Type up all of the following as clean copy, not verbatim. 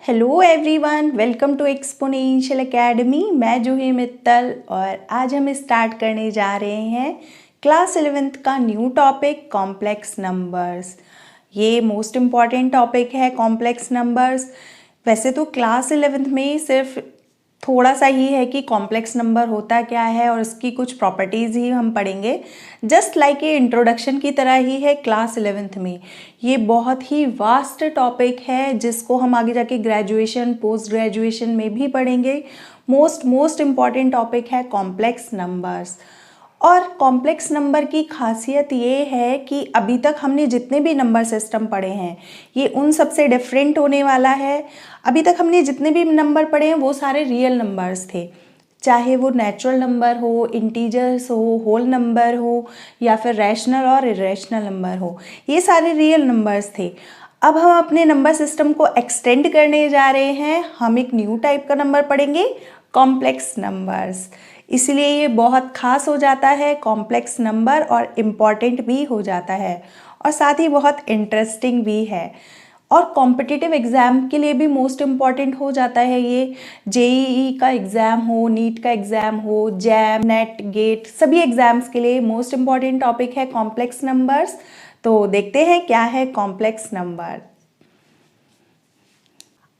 Hello everyone, welcome to exponential academy. मैं जूही मित्तल और आज हम स्टार्ट करने जा रहे हैं क्लास 11th का न्यू टॉपिक कॉम्प्लेक्स नंबर्स। ये मोस्ट इम्पॉर्टेंट टॉपिक है कॉम्प्लेक्स नंबर्स। वैसे तो क्लास 11th में सिर्फ थोड़ा सा ही है कि कॉम्प्लेक्स नंबर होता क्या है और उसकी कुछ प्रॉपर्टीज़ ही हम पढ़ेंगे। जस्ट लाइक ये इंट्रोडक्शन की तरह ही है क्लास 11th में। ये बहुत ही वास्ट टॉपिक है जिसको हम आगे जाके ग्रेजुएशन पोस्ट ग्रेजुएशन में भी पढ़ेंगे। मोस्ट इम्पॉर्टेंट टॉपिक है कॉम्प्लेक्स नंबर्स। और कॉम्प्लेक्स नंबर की खासियत ये है कि अभी तक हमने जितने भी नंबर सिस्टम पढ़े हैं ये उन सबसे डिफरेंट होने वाला है। अभी तक हमने जितने भी नंबर पढ़े हैं वो सारे रियल नंबर्स थे, चाहे वो नेचुरल नंबर हो, इंटीजर्स हो, होल नंबर हो या फिर रैशनल और इरेशनल नंबर हो, ये सारे रियल नंबर्स थे। अब हम अपने नंबर सिस्टम को एक्सटेंड करने जा रहे हैं। हम एक न्यू टाइप का नंबर पढ़ेंगे, कॉम्प्लेक्स नंबर्स। इसलिए ये बहुत खास हो जाता है कॉम्प्लेक्स नंबर और इम्पॉर्टेंट भी हो जाता है और साथ ही बहुत इंटरेस्टिंग भी है और कॉम्पिटिटिव एग्ज़ाम के लिए भी मोस्ट इम्पॉर्टेंट हो जाता है। ये जेईई का एग्ज़ाम हो, नीट का एग्ज़ाम हो, जैम, नेट, गेट, सभी एग्ज़ाम्स के लिए मोस्ट इम्पॉर्टेंट टॉपिक है कॉम्प्लेक्स नंबर्स। तो देखते हैं क्या है कॉम्प्लेक्स नंबर।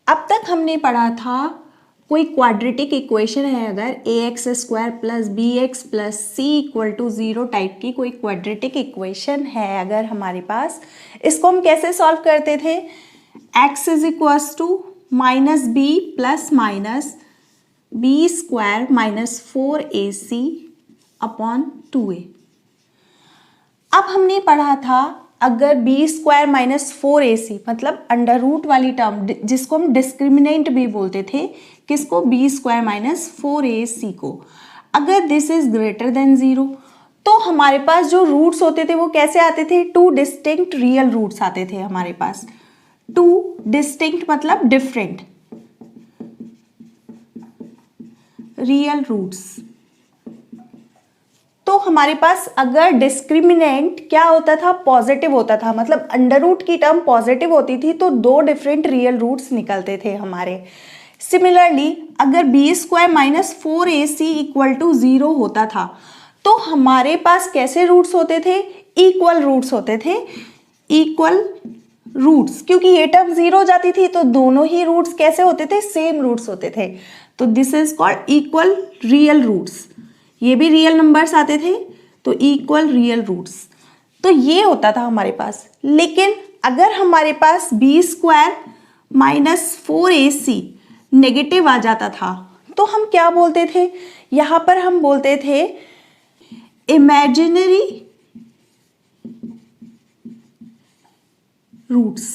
अब तक हमने पढ़ा था कोई क्वाड्रेटिक इक्वेशन है, अगर ax² plus bx plus c equal to 0 type की कोई क्वाड्रेटिक इक्वेशन है अगर हमारे पास, इसको हम कैसे सॉल्व करते थे। x is equals to minus b plus minus b² minus 4ac upon 2a। अब हमने पढ़ा था अगर b² माइनस 4ac मतलब अंडर रूट वाली टर्म जिसको हम डिस्क्रिमिनेंट भी बोलते थे, किसको, b² माइनस 4ac को, अगर दिस इज ग्रेटर देन 0 तो हमारे पास जो रूट्स होते थे वो कैसे आते थे, टू डिस्टिंक्ट रियल रूट्स आते थे हमारे पास। टू डिस्टिंक्ट मतलब डिफरेंट रियल रूट्स। तो हमारे पास अगर डिस्क्रिमिनेंट क्या होता था, पॉजिटिव होता था, मतलब अंडर रूट की टर्म पॉजिटिव होती थी तो दो डिफरेंट रियल रूट्स निकलते थे हमारे। सिमिलरली अगर b² minus 4ac equal to 0 होता था तो हमारे पास कैसे रूट्स होते थे, इक्वल रूट्स होते थे। इक्वल रूट्स क्योंकि ये टर्म 0 हो जाती थी तो दोनों ही रूट्स कैसे होते थे, सेम रूट्स होते थे। तो this is called equal real roots. ये भी रियल नंबर्स आते थे तो इक्वल रियल रूट्स। तो ये होता था हमारे पास। लेकिन अगर हमारे पास b² माइनस 4ac नेगेटिव आ जाता था तो हम क्या बोलते थे, यहां पर हम बोलते थे इमेजिनरी रूट्स।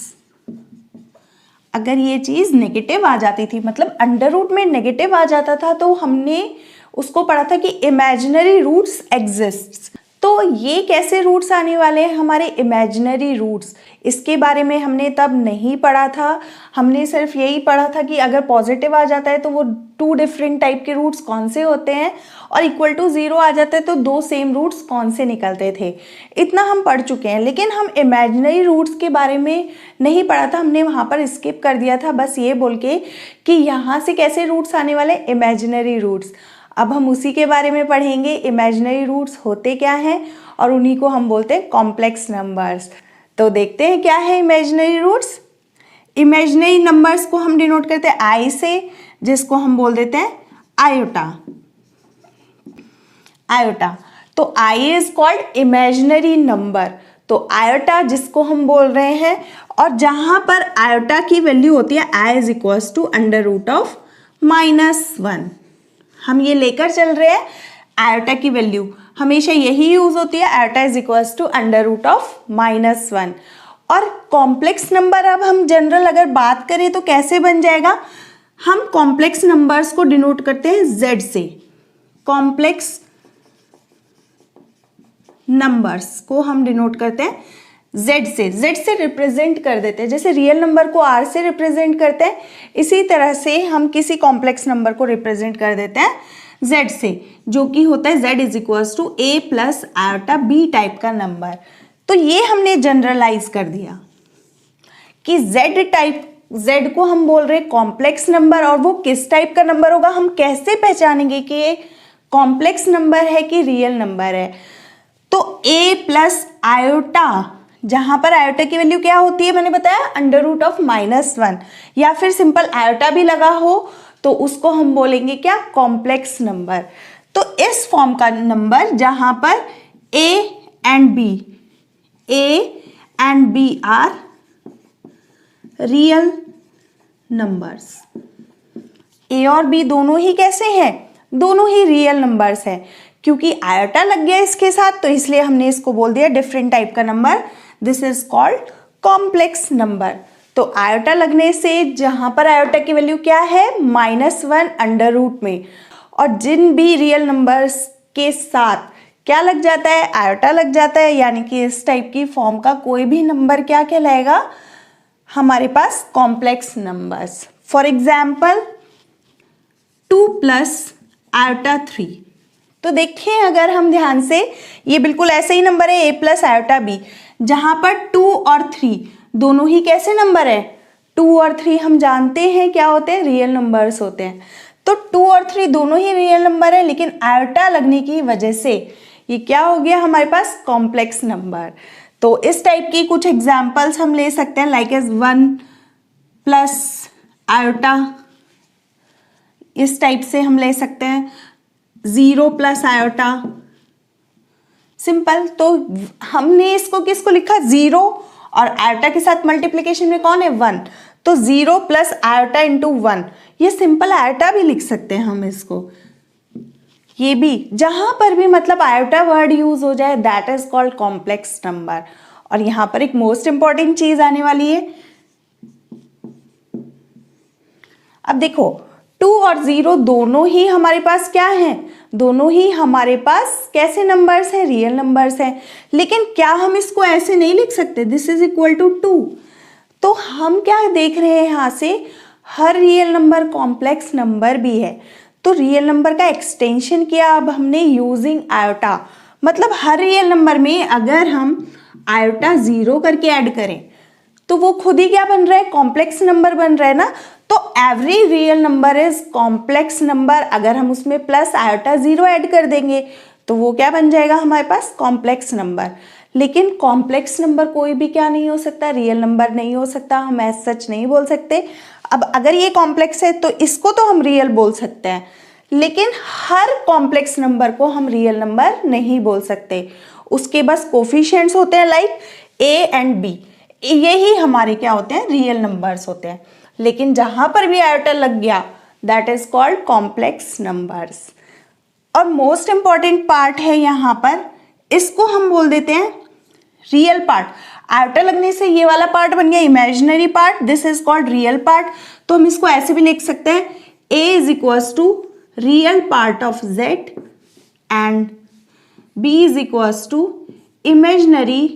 अगर ये चीज नेगेटिव आ जाती थी, मतलब अंडर रूट में नेगेटिव आ जाता था, तो हमने उसको पढ़ा था कि इमेजिनरी रूट्स एग्जिस्ट। तो ये कैसे रूट्स आने वाले हैं हमारे इमेजिनरी रूट्स, इसके बारे में हमने तब नहीं पढ़ा था। हमने सिर्फ यही पढ़ा था कि अगर पॉजिटिव आ जाता है तो वो टू डिफरेंट टाइप के रूट्स कौन से होते हैं और इक्वल टू 0 आ जाता है तो दो सेम रूट्स कौन से निकलते थे। इतना हम पढ़ चुके हैं, लेकिन हम इमेजिनरी रूट्स के बारे में नहीं पढ़ा था। हमने वहाँ पर स्किप कर दिया था बस ये बोल के कि यहाँ से कैसे रूट्स आने वाले, इमेजिनरी रूट्स। अब हम उसी के बारे में पढ़ेंगे, इमेजिनरी रूट्स होते क्या हैं और उन्हीं को हम बोलते हैं कॉम्प्लेक्स नंबर्स। तो देखते हैं क्या है इमेजिनरी रूट्स। इमेजिनरी नंबर्स को हम डिनोट करते हैं आई से, जिसको हम बोल देते हैं आयोटा। आयोटा तो I is called imaginary number, तो आयोटा जिसको हम बोल रहे हैं, और जहां पर आयोटा की वैल्यू होती है i is equals to under root of -1। हम ये लेकर चल रहे हैं, आयोटा की वैल्यू हमेशा यही यूज होती है, iota is equals to under root of -1। और कॉम्प्लेक्स नंबर अब हम जनरल अगर बात करें तो कैसे बन जाएगा, हम कॉम्प्लेक्स नंबर्स को डिनोट करते हैं z से। कॉम्प्लेक्स नंबर्स को हम डिनोट करते हैं z से रिप्रेजेंट कर देते हैं। जैसे रियल नंबर को r से रिप्रेजेंट करते हैं, इसी तरह से हम किसी कॉम्प्लेक्स नंबर को रिप्रेजेंट कर देते हैं z से, जो कि होता है z is equals to a plus iota b type का नंबर। तो ये हमने जनरलाइज कर दिया कि z टाइप z को हम बोल रहे हैं कॉम्प्लेक्स नंबर, और वो किस टाइप का नंबर होगा, हम कैसे पहचानेंगे कि ये कॉम्प्लेक्स नंबर है कि रियल नंबर है। तो a प्लस आयोटा, जहां पर आयोटा की वैल्यू क्या होती है मैंने बताया अंडर रूट ऑफ -1, या फिर सिंपल आयोटा भी लगा हो तो उसको हम बोलेंगे क्या, कॉम्प्लेक्स नंबर। तो इस फॉर्म का नंबर जहां पर a and b are real numbers, a और b दोनों ही कैसे हैं, दोनों ही रियल नंबर्स हैं। क्योंकि आयोटा लग गया इसके साथ तो इसलिए हमने इसको बोल दिया डिफरेंट टाइप का number, this is called complex number. तो आयोटा लगने से जहां पर आयोटा की वैल्यू क्या है, -1 अंडर रूट में, और जिन भी रियल नंबर्स के साथ क्या लग जाता है, आयोटा लग जाता है, यानी कि इस टाइप की फॉर्म का कोई भी नंबर क्या कहलाएगा हमारे पास, complex numbers. For example 2 plus iota 3, तो देखिए अगर हम ध्यान से, ये बिल्कुल ऐसे ही नंबर है a प्लस आयोटा b, जहां पर 2 और 3 दोनों ही कैसे नंबर है, 2 और 3 हम जानते हैं क्या होते हैं, रियल नंबर्स होते हैं। तो 2 और 3 दोनों ही रियल नंबर है, लेकिन आयोटा लगने की वजह से ये क्या हो गया हमारे पास, कॉम्प्लेक्स नंबर। तो इस टाइप की कुछ एग्जाम्पल्स हम ले सकते हैं, लाइक एज 1 प्लस आयोटा, इस टाइप से हम ले सकते हैं 0 प्लस आयोटा, सिंपल। तो हमने इसको किसको लिखा, 0 और आयोटा के साथ मल्टीप्लिकेशन में कौन है, 1, तो 0 प्लस आयोटा इंटू 1, ये सिंपल आयोटा भी लिख सकते हैं हम इसको। ये भी जहां पर भी मतलब आयोटा वर्ड यूज हो जाए that is called complex number. और यहां पर एक मोस्ट इंपॉर्टेंट चीज आने वाली है, अब देखो 2 और 0 दोनों ही हमारे पास क्या हैं, दोनों ही हमारे पास कैसे नंबर्स हैं, रियल नंबर्स हैं। लेकिन क्या हम इसको ऐसे नहीं लिख सकते, दिस इज इक्वल टू 2। तो हम क्या देख रहे हैं यहाँ से, हर रियल नंबर कॉम्प्लेक्स नंबर भी है। तो रियल नंबर का एक्सटेंशन किया अब हमने यूजिंग आयोटा, मतलब हर रियल नंबर में अगर हम आयोटा 0 करके ऐड करें तो वो खुद ही क्या बन रहा है, कॉम्प्लेक्स नंबर बन रहा है ना। तो every real number is complex number, अगर हम उसमें प्लस आयोटा 0 ऐड कर देंगे तो वो क्या बन जाएगा हमारे पास, कॉम्प्लेक्स नंबर। लेकिन कॉम्प्लेक्स नंबर कोई भी क्या नहीं हो सकता, रियल नंबर नहीं हो सकता, हम ऐसा सच नहीं बोल सकते। अब अगर ये कॉम्प्लेक्स है तो इसको तो हम रियल बोल सकते हैं, लेकिन हर कॉम्प्लेक्स नंबर को हम रियल नंबर नहीं बोल सकते। उसके बस कोफिशिएंट्स होते हैं लाइक a एंड b, यही हमारे क्या होते हैं, रियल नंबर्स होते हैं। लेकिन जहां पर भी आयोटा लग गया that is called complex numbers. और मोस्ट इंपॉर्टेंट पार्ट है यहाँ पर, इसको हम बोल देते हैं रियल पार्ट। आयोटा लगने से ये वाला पार्ट बन गया imaginary part, this is called real part. तो हम इसको ऐसे भी लिख सकते हैं, a is equals to real part of z and b is equals to imaginary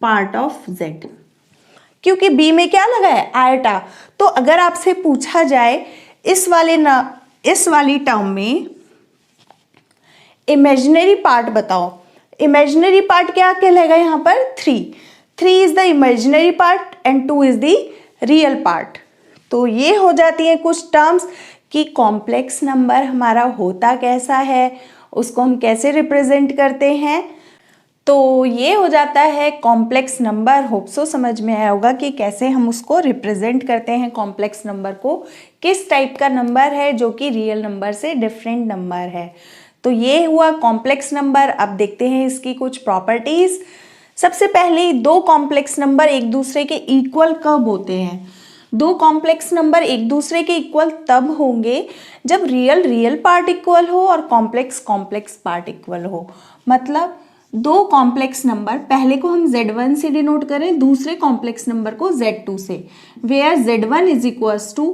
part of z, क्योंकि b में क्या लगा है, आयोटा। तो अगर आपसे पूछा जाए इस वाली टर्म में इमेजिनरी पार्ट बताओ, इमेजिनरी पार्ट क्या कहलाएगा यहाँ पर, 3 is the imaginary part and 2 is the real part. तो ये हो जाती है कुछ टर्म्स कि कॉम्प्लेक्स नंबर हमारा होता कैसा है, उसको हम कैसे रिप्रेजेंट करते हैं। तो ये हो जाता है कॉम्प्लेक्स नंबर। होप सो समझ में आया होगा कि कैसे हम उसको रिप्रेजेंट करते हैं कॉम्प्लेक्स नंबर को, किस टाइप का नंबर है जो कि रियल नंबर से डिफरेंट नंबर है। तो ये हुआ कॉम्प्लेक्स नंबर। अब देखते हैं इसकी कुछ प्रॉपर्टीज। सबसे पहले दो कॉम्प्लेक्स नंबर एक दूसरे के इक्वल कब होते हैं, दो कॉम्प्लेक्स नंबर एक दूसरे के इक्वल तब होंगे जब रियल पार्ट इक्वल हो और कॉम्प्लेक्स पार्ट इक्वल हो। मतलब दो कॉम्प्लेक्स नंबर, पहले को हम Z1 से डिनोट करें, दूसरे कॉम्प्लेक्स नंबर को Z2 से, where Z1 is equals to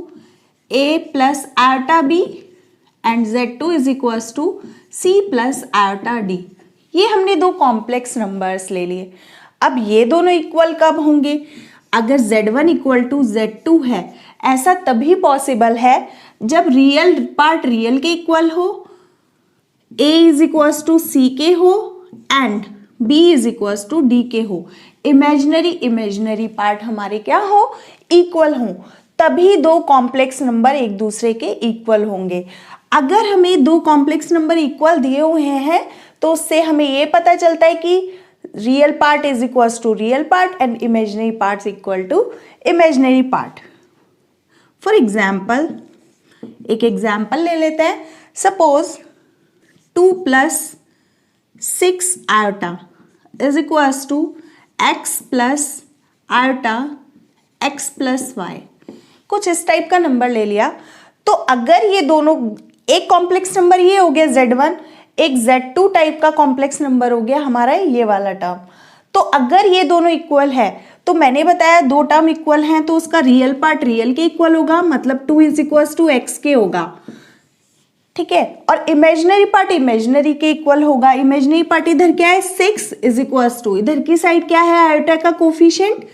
A plus iota B and Z2 is equals to C plus iota D। ये हमने दो कॉम्प्लेक्स नंबर्स ले लिए। अब ये दोनों इक्वल कब होंगे, अगर Z1 इक्वल टू Z2 है, ऐसा तभी पॉसिबल है जब रियल पार्ट रियल के इक्वल हो, A is equals to C के हो and B is equals to D के हो। इमेजिनरी पार्ट हमारे क्या हो, इक्वल हो, तभी दो कॉम्प्लेक्स नंबर एक दूसरे के इक्वल होंगे। अगर हमें दो कॉम्प्लेक्स नंबर इक्वल दिए हुए हैं तो उससे हमें ये पता चलता है कि real part is equal to real part and imaginary part equal to imaginary part. For example, एक एग्जाम्पल ले लेते हैं। Suppose 2 + 6 iota is equal to x + iota x + y। कुछ इस टाइप का नंबर ले लिया। तो अगर ये दोनों, एक कॉम्प्लेक्स नंबर ये हो गया Z1, एक Z2 टाइप का कॉम्प्लेक्स नंबर हो गया हमारा ये वाला टर्म। तो अगर ये दोनों इक्वल है तो मैंने बताया दो टर्म इक्वल हैं तो उसका रियल पार्ट रियल के इक्वल होगा, मतलब 2 = x के होगा, ठीक है। और इमेजिनरी पार्ट इमेजिनरी के इक्वल होगा। इमेजिनरी पार्ट इधर क्या है, 6 = इधर की साइड क्या है, आयोटा का कोफिशिएंट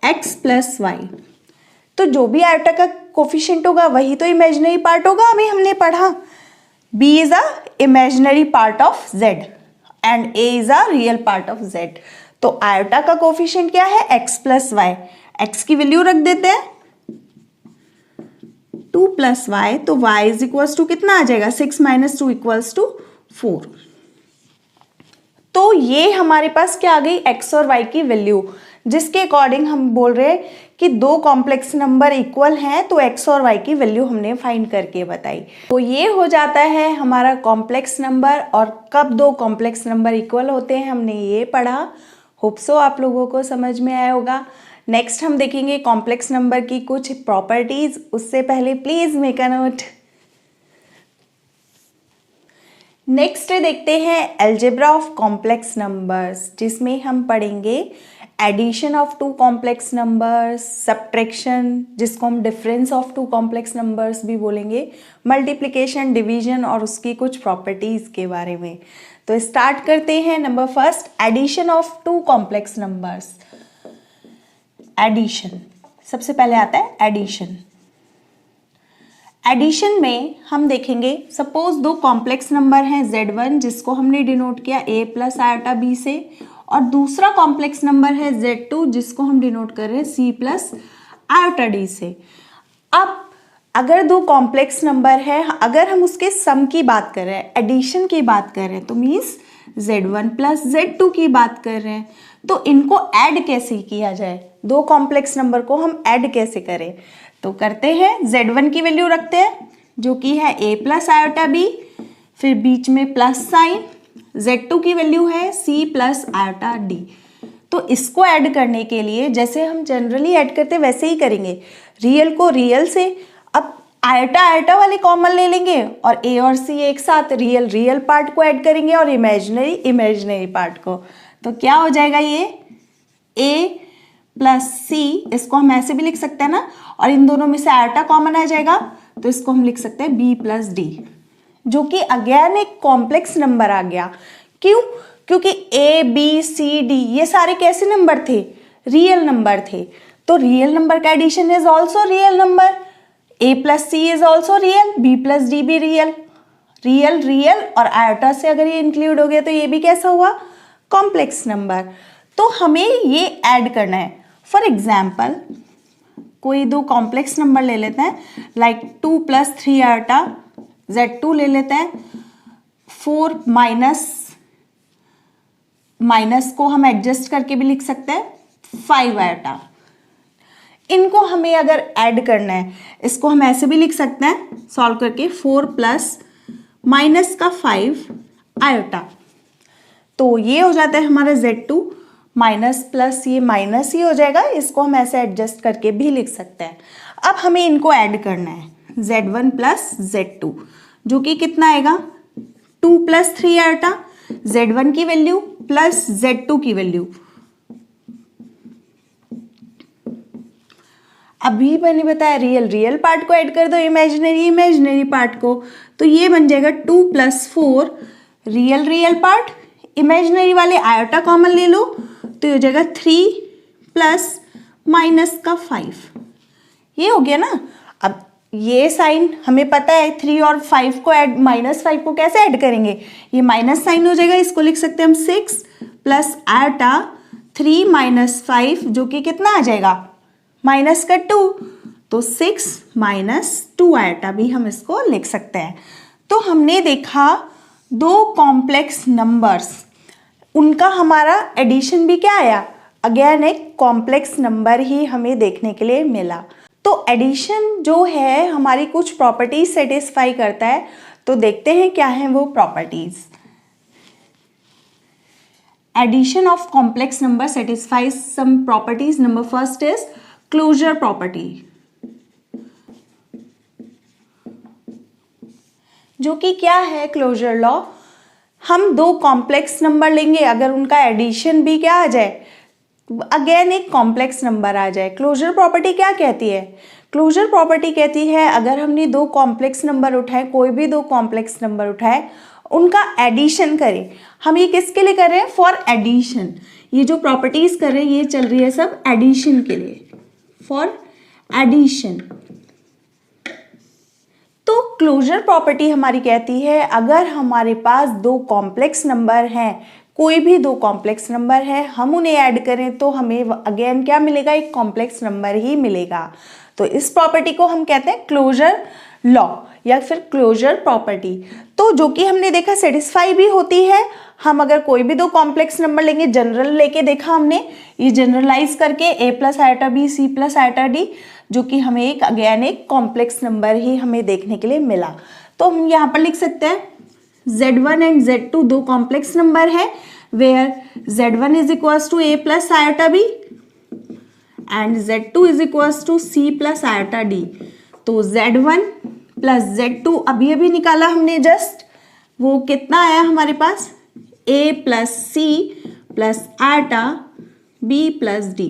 x + y। तो जो भी आयोटा का कोफिशिएंट होगा वही तो इमेजिनरी पार्ट होगा, अभी हमने पढ़ा। b is a imaginary part of z and a is a real part of z। तो आयोटा का कोफिशिएंट क्या है, x + y। x की वैल्यू रख देते हैं 2 + y, तो y = कितना आ जाएगा, 6 - 2 = 4। तो ये हमारे पास क्या आ गई, x और y की वैल्यू, जिसके अकॉर्डिंग हम बोल रहे हैं कि दो कॉम्प्लेक्स नंबर इक्वल हैं तो x और y की वैल्यू हमने फाइंड करके बताई। तो ये हो जाता है हमारा कॉम्प्लेक्स नंबर। और कब दो कॉम्प्लेक्स नंबर इक्वल होते हैं हमने ये पढ़ा। होप सो आप लोगों को समझ में आया होगा। नेक्स्ट हम देखेंगे कॉम्प्लेक्स नंबर की कुछ प्रॉपर्टीज। उससे पहले please make a note. Next देखते हैं अलजेब्रा ऑफ कॉम्प्लेक्स नंबर्स, जिसमें हम पढ़ेंगे addition of two complex numbers, subtraction जिसको हम difference of two complex numbers भी बोलेंगे, मल्टीप्लिकेशन, डिवीजन और उसकी कुछ प्रॉपर्टीज के बारे में। तो स्टार्ट करते हैं। Number first, addition of two complex numbers. Addition सबसे पहले आता है एडिशन। एडिशन में हम देखेंगे, सपोज दो कॉम्प्लेक्स नंबर हैं Z1 जिसको हमने डिनोट किया a + आयोटा b से, और दूसरा कॉम्प्लेक्स नंबर है Z2 जिसको हम डिनोट कर रहे हैं c + आयोटा d से। अब अगर दो कॉम्प्लेक्स नंबर है, अगर हम उसके सम की बात कर रहे हैं, एडिशन की बात कर रहे हैं, तो मीन्स Z1 + Z2 की बात कर रहे हैं, तो इनको ऐड कैसे किया जाए, दो कॉम्प्लेक्स नंबर को हम ऐड कैसे करें। तो करते हैं, Z1 की वैल्यू रखते हैं जो कि है a + आयोटा b, फिर बीच में प्लस साइन। Z2 की वैल्यू है c + आयोटा d। तो इसको ऐड करने के लिए जैसे हम जनरली ऐड करते हैं वैसे ही करेंगे, रियल को रियल से, अब आयोटा आयोटा वाले कॉमन ले लेंगे और a और c एक साथ रियल पार्ट को ऐड करेंगे और इमेजिनरी पार्ट को। तो क्या हो जाएगा, ये a + c, इसको हम ऐसे भी लिख सकते हैं ना, और इन दोनों में से आयोटा कॉमन आ जाएगा तो इसको हम लिख सकते हैं b + d, जो कि अगेन एक कॉम्प्लेक्स नंबर आ गया। क्यों? क्योंकि a b c d ये सारे कैसे नंबर थे, रियल नंबर थे। तो रियल नंबर का addition is also real number, a + c is also real, b + d भी रियल और आयोटा से अगर ये इंक्लूड हो गया तो ये भी कैसा हुआ, कॉम्प्लेक्स नंबर। तो हमें ये ऐड करना है। फॉर एग्जाम्पल, कोई दो कॉम्प्लेक्स नंबर ले लेते हैं, लाइक 2 + 3 आयोटा Z2 ले लेते हैं, 4 माइनस को हम एडजस्ट करके भी लिख सकते हैं 5 आयोटा। इनको हमें अगर ऐड करना है, इसको हम ऐसे भी लिख सकते हैं सॉल्व करके, 4 + -5 आयोटा। तो ये हो जाता है हमारा Z2, माइनस प्लस ये माइनस ही हो जाएगा, इसको हम ऐसे एडजस्ट करके भी लिख सकते हैं। अब हमें इनको ऐड करना है, Z1 + Z2, जो कि कितना आएगा, 2 + 3 आयोटा, Z1 की वैल्यू प्लस Z2 की वैल्यू। अभी मैंने बताया रियल पार्ट को ऐड कर दो, इमेजिनरी पार्ट को, तो ये बन जाएगा 2 + 4 रियल पार्ट, इमेजिनरी वाले आयोटा कॉमन ले लो तो ये हो जाएगा 3 + -5। ये हो गया ना। अब ये साइन हमें पता है, 3 और 5 को ऐड, -5 को कैसे ऐड करेंगे, ये माइनस साइन हो जाएगा, इसको लिख सकते हैं हम 6 + आयोटा 3 माइनस 5 जो कि कितना आ जाएगा, माइनस का 2, तो 6 माइनस 2 आयोटा भी हम इसको लिख सकते हैं। तो हमने देखा दो कॉम्प्लेक्स नंबर्स, उनका हमारा एडिशन भी क्या आया, अगेन एक कॉम्प्लेक्स नंबर ही हमें देखने के लिए मिला। तो एडिशन जो है हमारी कुछ प्रॉपर्टीज सेटिस्फाई करता है, तो देखते हैं क्या है वो properties. Addition of complex number satisfies some properties. Number first is closure property, जो कि क्या है क्लोजर लॉ, हम दो कॉम्प्लेक्स नंबर लेंगे, अगर उनका एडिशन भी क्या आ जाए, अगेन एक कॉम्प्लेक्स नंबर आ जाए। क्लोजर प्रॉपर्टी क्या कहती है, क्लोजर प्रॉपर्टी कहती है अगर हमने दो कॉम्प्लेक्स नंबर उठाए, कोई भी दो कॉम्प्लेक्स नंबर उठाए, उनका एडिशन करें। हम ये किसके लिए कर रहे हैं, फॉर एडिशन। ये जो प्रॉपर्टीज कर रहे हैं ये चल रही है सब एडिशन के लिए, फॉर एडिशन। तो क्लोजर प्रॉपर्टी हमारी कहती है अगर हमारे पास दो कॉम्प्लेक्स नंबर हैं, कोई भी दो कॉम्प्लेक्स नंबर है, हम उन्हें ऐड करें तो हमें अगेन क्या मिलेगा, एक कॉम्प्लेक्स नंबर ही मिलेगा। तो इस प्रॉपर्टी को हम कहते हैं क्लोजर लॉ या फिर क्लोजर प्रॉपर्टी। तो जो कि हमने देखा सेटिस्फाई भी होती है। हम अगर कोई भी दो कॉम्प्लेक्स नंबर लेंगे, जनरल लेके देखा हमने, ये जनरलाइज करके a plus iota b c plus iota d, जो कि हमें एक अगेन एक कॉम्प्लेक्स नंबर ही हमें देखने के लिए मिला। तो हम यहाँ पर लिख सकते हैं Z1 एंड Z2 दो कॉम्प्लेक्स नंबर है, where Z1 is equals to a plus iota b and Z2 is equals to C plus iota d. तो Z1 प्लस Z2 अभी अभी निकाला हमने जस्ट, वो कितना आया हमारे पास, a plus c plus iota b plus d,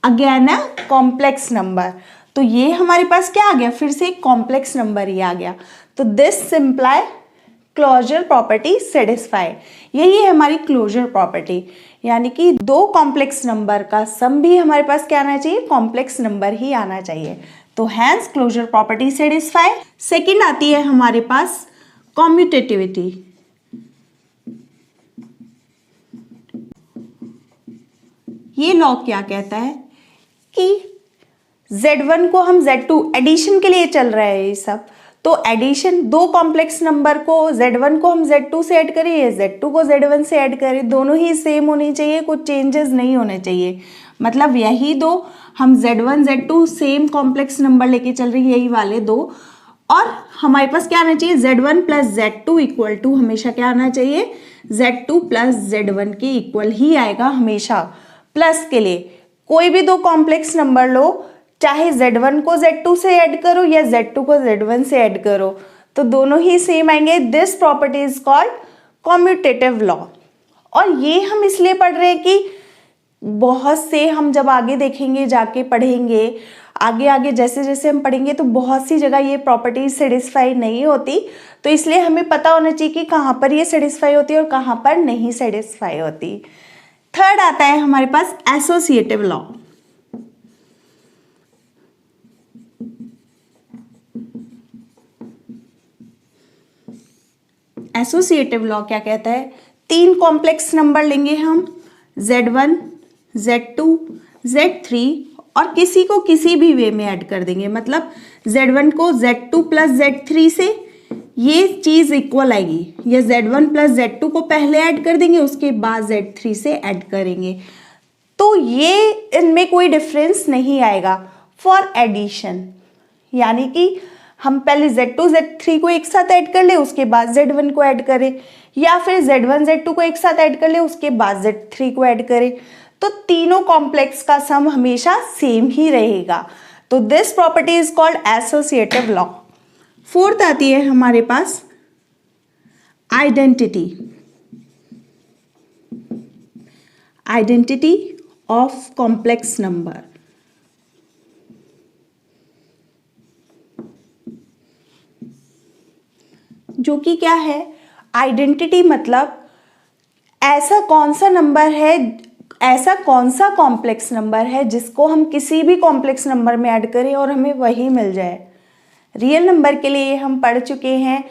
again है कॉम्प्लेक्स नंबर। तो ये हमारे पास क्या आ गया, फिर से एक कॉम्प्लेक्स नंबर ही आ गया। तो this simply closure property satisfy, यही है हमारी क्लोजर प्रॉपर्टी, यानी कि दो कॉम्प्लेक्स नंबर का सम भी हमारे पास क्या आना चाहिए, कॉम्प्लेक्स नंबर ही आना चाहिए। तो hence closure property satisfy. Second आती है हमारे पास कॉम्यूटेटिविटी। ये लॉ क्या कहता है कि Z1 को हम Z2 एडिशन के लिए चल रहा है ये सब, तो एडिशन दो कॉम्प्लेक्स नंबर को Z1 को हम Z2 से ऐड करें या Z2 को Z1 से ऐड करें, दोनों ही सेम होनी चाहिए, कुछ चेंजेस नहीं होने चाहिए। मतलब यही दो हम Z1 Z2 same complex number लेके चल रही है, यही वाले दो, और हमारे पास क्या आना चाहिए, Z1 plus Z2 equal to हमेशा क्या आना चाहिए, Z2 प्लस Z1 के इक्वल ही आएगा हमेशा। प्लस के लिए कोई भी दो कॉम्प्लेक्स नंबर लो, चाहे Z1 को Z2 से ऐड करो या Z2 को Z1 से ऐड करो, तो दोनों ही सेम आएंगे। This property is called commutative law. और ये हम इसलिए पढ़ रहे हैं कि बहुत से हम जब आगे देखेंगे, जाके पढ़ेंगे, आगे आगे जैसे जैसे हम पढ़ेंगे तो बहुत सी जगह ये प्रॉपर्टीज सेटिस्फाई नहीं होती, तो इसलिए हमें पता होना चाहिए कि कहाँ पर ये सेटिस्फाई होती है और कहाँ पर नहीं सेटिस्फाई होती। थर्ड आता है हमारे पास एसोसिएटिव लॉ। एसोसिएटिव लॉ क्या कहता है, तीन कॉम्प्लेक्स नंबर लेंगे हम, Z1, Z2, Z3, और किसी को किसी भी वे में ऐड कर देंगे। मतलब Z1 को Z2 प्लस Z3 से ये चीज इक्वल आएगी, या Z1 प्लस Z2 को पहले ऐड कर देंगे, उसके बाद Z3 से ऐड करेंगे, तो ये इनमें कोई डिफरेंस नहीं आएगा फॉर एडिशन। यानी कि हम पहले Z2 Z3 को एक साथ ऐड कर ले, उसके बाद Z1 को ऐड करें, या फिर Z1 Z2 को एक साथ ऐड कर ले, उसके बाद Z3 को ऐड करें, तो तीनों कॉम्प्लेक्स का सम हमेशा सेम ही रहेगा। तो this property is called associative law. Fourth आती है हमारे पास identity. Identity of complex number. जो कि क्या है, आइडेंटिटी मतलब ऐसा कौन सा नंबर है, ऐसा कौन सा कॉम्प्लेक्स नंबर है जिसको हम किसी भी कॉम्प्लेक्स नंबर में ऐड करें और हमें वही मिल जाए। रियल नंबर के लिए हम पढ़ चुके हैं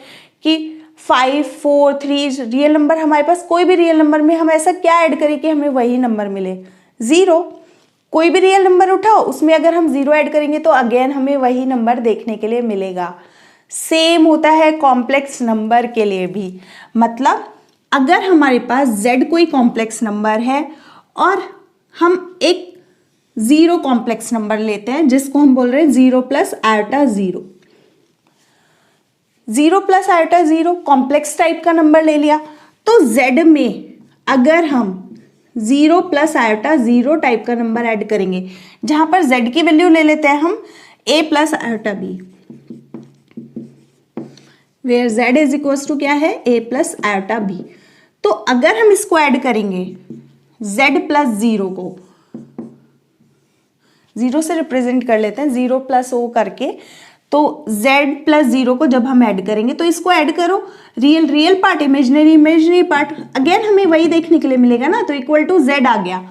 कि 5, 4, 3 रियल नंबर, हमारे पास कोई भी रियल नंबर में हम ऐसा क्या ऐड करें कि हमें वही नंबर मिले, 0। कोई भी रियल नंबर उठाओ, उसमें अगर हम 0 ऐड करेंगे तो अगेन हमें वही नंबर देखने के लिए मिलेगा। सेम होता है कॉम्प्लेक्स नंबर के लिए भी। मतलब अगर हमारे पास z कोई कॉम्प्लेक्स नंबर है और हम एक 0 कॉम्प्लेक्स नंबर लेते हैं जिसको हम बोल रहे हैं 0 plus iota 0, 0 plus iota 0 complex type का नंबर ले लिया, तो z में अगर हम 0 प्लस आयोटा 0 टाइप का नंबर ऐड करेंगे, जहां पर z की वैल्यू ले लेते हैं हम a plus iota b, where z is equal to क्या है, a प्लस आयोटा b। तो अगर हम इसको ऐड करेंगे z प्लस 0 को, 0 से रिप्रेजेंट कर लेते हैं, 0 प्लस o करके, तो z प्लस 0 को जब हम ऐड करेंगे तो इसको ऐड करो, real real part, imaginary imaginary part, again हमें वही देखने के लिए मिलेगा ना, तो इक्वल टू z आ गया।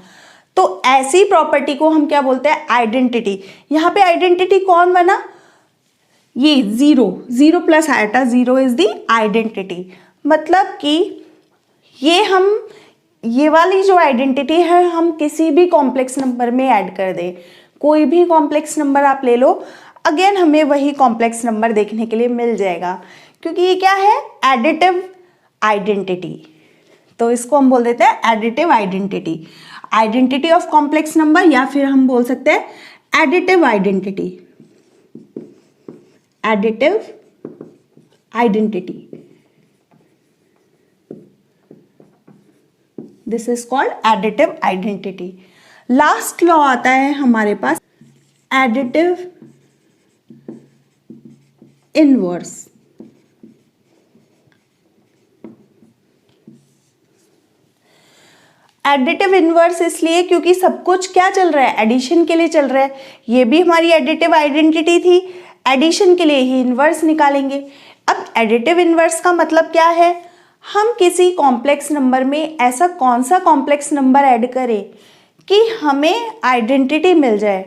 तो ऐसी प्रॉपर्टी को हम क्या बोलते हैं, आइडेंटिटी। यहाँ पे आइडेंटिटी कौन बना, ये 0 plus iota 0 is the identity. मतलब कि ये वाली जो आइडेंटिटी है हम किसी भी कॉम्प्लेक्स नंबर में ऐड कर दें, कोई भी कॉम्प्लेक्स नंबर आप ले लो, अगेन हमें वही कॉम्प्लेक्स नंबर देखने के लिए मिल जाएगा, क्योंकि ये क्या है, एडिटिव आइडेंटिटी। तो इसको हम बोल देते हैं additive identity, identity of complex number, या फिर हम बोल सकते हैं additive identity, additive identity, this is called additive identity. Last law आता है हमारे पास एडिटिव इनवर्स। एडिटिव इनवर्स इसलिए क्योंकि सब कुछ क्या चल रहा है, एडिशन के लिए चल रहा है। ये भी हमारी एडिटिव आइडेंटिटी थी, एडिशन के लिए ही इनवर्स निकालेंगे। अब एडिटिव इनवर्स का मतलब क्या है, हम किसी कॉम्प्लेक्स नंबर में ऐसा कौन सा कॉम्प्लेक्स नंबर ऐड करें कि हमें आइडेंटिटी मिल जाए।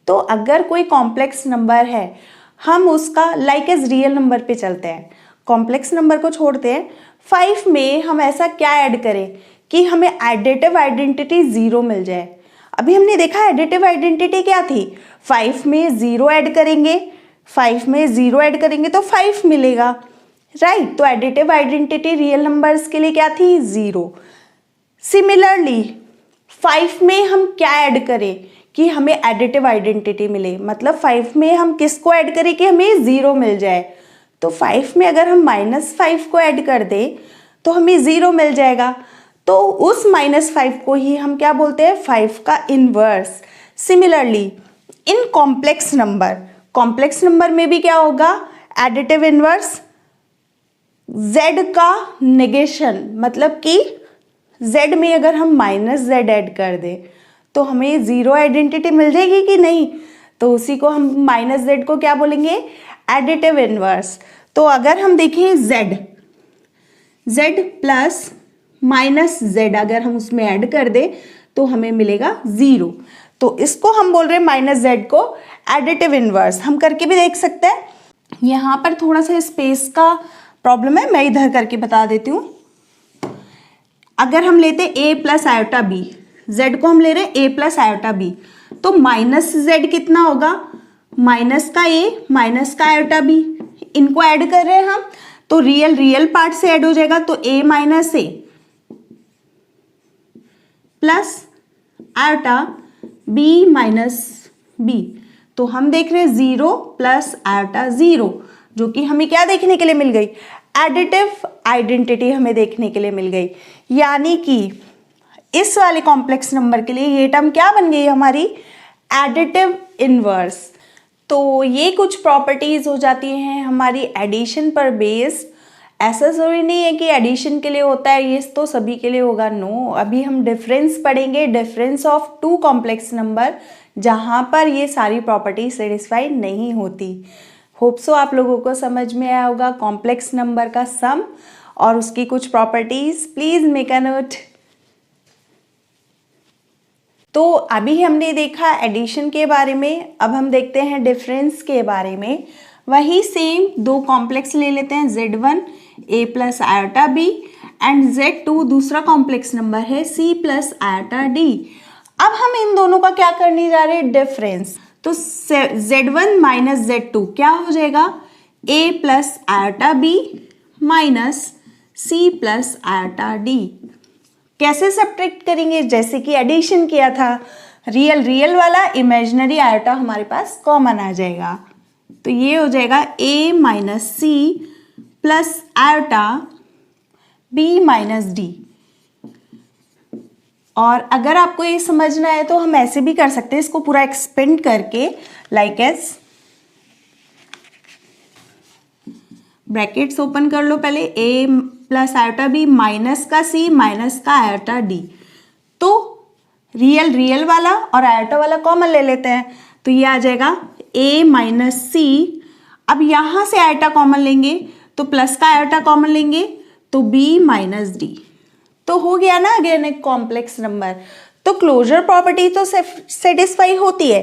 तो अगर कोई कॉम्प्लेक्स नंबर है, हम उसका लाइक एज रियल नंबर पे चलते हैं, कॉम्प्लेक्स नंबर को छोड़ते हैं, 5 में हम ऐसा क्या ऐड करें कि हमें एडिटिव आइडेंटिटी 0 मिल जाए। अभी हमने देखा एडिटिव आइडेंटिटी क्या थी, 5 में 0 ऐड करेंगे, 5 में 0 ऐड करेंगे तो 5 मिलेगा, राइट। तो एडिटिव आइडेंटिटी रियल नंबर्स के लिए क्या थी, 0। सिमिलरली 5 में हम क्या ऐड करें कि हमें एडिटिव आइडेंटिटी मिले, मतलब 5 में हम किसको ऐड करें कि हमें 0 मिल जाए। तो 5 में अगर हम -5 को ऐड कर दें तो हमें 0 मिल जाएगा। तो उस -5 को ही हम क्या बोलते हैं, 5 का inverse. Similarly in complex number में भी क्या होगा, एडिटिव इनवर्स, z का नेगेशन, मतलब कि z में अगर हम -z ऐड कर दें तो हमें 0 आइडेंटिटी मिल जाएगी कि नहीं। तो उसी को हम -z को क्या बोलेंगे, एडिटिव इनवर्स। तो अगर हम देखें z प्लस -z अगर हम उसमें ऐड कर दें तो हमें मिलेगा 0। तो इसको हम बोल रहे हैं -z को एडिटिव इनवर्स। हम करके भी देख सकते हैं, यहाँ पर थोड़ा सा स्पेस का प्रॉब्लम है, मैं इधर करके बता देती हूँ। अगर हम लेते a plus iota b, z को हम ले रहे हैं a प्लस आयोटा b, तो -z कितना होगा, माइनस का a माइनस का आयोटा b, इनको ऐड कर रहे हैं हम, तो रियल पार्ट से ऐड हो जाएगा, तो a minus a plus iota b minus b। तो हम देख रहे हैं 0 प्लस आयोटा 0, जो कि हमें क्या देखने के लिए मिल गई, एडिटिव आइडेंटिटी हमें देखने के लिए मिल गई। यानी कि इस वाले कॉम्प्लेक्स नंबर के लिए ये टर्म क्या बन गई हमारी, एडिटिव इनवर्स। तो ये कुछ प्रॉपर्टीज हो जाती हैं हमारी एडिशन पर बेस्ड। ऐसा जरूरी नहीं है कि एडिशन के लिए होता है ये तो सभी के लिए होगा, नो। अभी हम डिफरेंस पढ़ेंगे, डिफरेंस ऑफ 2 कॉम्प्लेक्स नंबर, जहाँ पर ये सारी प्रॉपर्टी सेटिस्फाई नहीं होती। होप सो आप लोगों को समझ में आया होगा कॉम्प्लेक्स नंबर का सम और उसकी कुछ properties. Please make a note. तो अभी हमने देखा एडिशन के बारे में, अब हम देखते हैं डिफरेंस के बारे में। वही सेम दो कॉम्प्लेक्स ले लेते हैं, Z1 A plus iota B and Z2 दूसरा कॉम्प्लेक्स नंबर है C प्लस आयोटा D। अब हम इन दोनों का क्या करने जा रहे हैं, डिफरेंस। तो Z1 माइनस Z2 क्या हो जाएगा, A plus iota B minus C plus iota D। कैसे सब्ट्रैक्ट करेंगे, जैसे कि एडिशन किया था, रियल रियल वाला, इमेजिनरी आयोटा हमारे पास कॉमन आ जाएगा। तो ये हो जाएगा A minus C plus iota B minus D। और अगर आपको ये समझना है तो हम ऐसे भी कर सकते हैं, इसको पूरा एक्सपेंड करके, लाइक एज ब्रैकेट्स ओपन कर लो पहले, A plus iota B minus का C माइनस का आयोटा D। तो रियल रियल वाला और आयोटा वाला कॉमन ले लेते हैं, तो ये आ जाएगा A माइनस C। अब यहाँ से आयोटा कॉमन लेंगे तो प्लस का आयोटा कॉमन लेंगे तो B माइनस D। तो हो गया ना अगेन एक कॉम्प्लेक्स नंबर। तो क्लोजर प्रॉपर्टी तो सेटिस्फाई होती है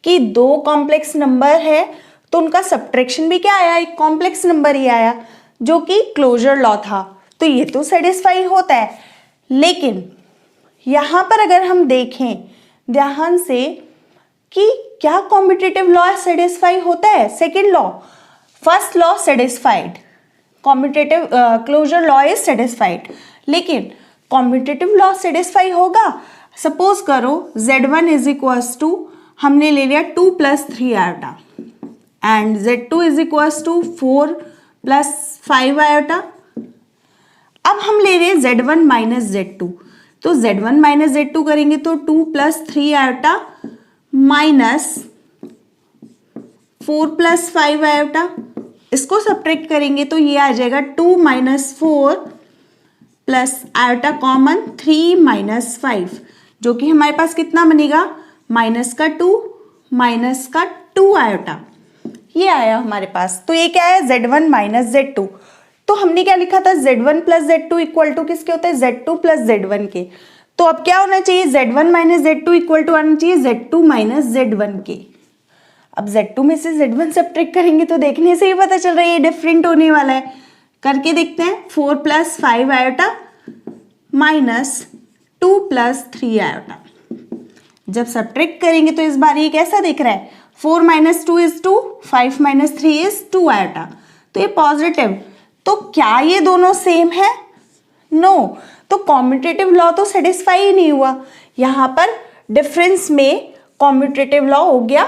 कि दो कॉम्प्लेक्स नंबर है तो उनका सब्ट्रैक्शन भी क्या आया, एक कॉम्प्लेक्स नंबर ही आया, जो कि क्लोजर लॉ था। तो ये तो सेटिस्फाई होता है। लेकिन यहाँ पर अगर हम देखें ध्यान से कि क्या कॉम्पिटिटिव लॉ सेटिस्फाई होता है, second law, first law satisfied, competitive closure law is satisfied, लेकिन कॉम्पिटिटिव लॉ सेटिस्फाई होगा। सपोज करो Z1 इज इक्वल्स टू, हमने ले लिया 2 plus 3 iota and Z2 is equals to 4 plus 5 iota. अब हम ले रहे हैं Z1 माइनस Z2, तो Z1 माइनस Z2 करेंगे तो 2 plus 3 iota minus 4 plus 5 iota. इसको सब्ट्रैक्ट करेंगे तो ये आ जाएगा 2 minus 4 plus iota common 3 minus 5, जो कि हमारे पास कितना बनेगा, माइनस का 2 माइनस का 2 आयोटा। ये आया हमारे पास। तो ये क्या है, Z1 माइनस Z2। तो हमने क्या लिखा था, Z1 plus Z2 equal to किसके होते हैं, Z2 प्लस Z1 के। तो अब क्या होना चाहिए, Z1 minus Z2 equal to आना चाहिए Z2 माइनस Z1 के। अब Z2 में से Z1 सब्ट्रैक्ट करेंगे तो देखने से ही पता चल रहा है ये डिफरेंट होने वाला है। करके देखते हैं, 4 plus 5 iota minus 2 plus 3 iota. जब सब्ट्रैक्ट करेंगे तो इस बार ये कैसा दिख रहा है, 4 minus 2 is 2, 5 minus 3 is 2 iota. तो ये पॉजिटिव। तो क्या ये दोनों सेम है, नो। तो कॉम्पिटिटिव लॉ तो सेटिस्फाई ही नहीं हुआ, यहाँ पर डिफरेंस में कॉम्पिटिटिव लॉ हो गया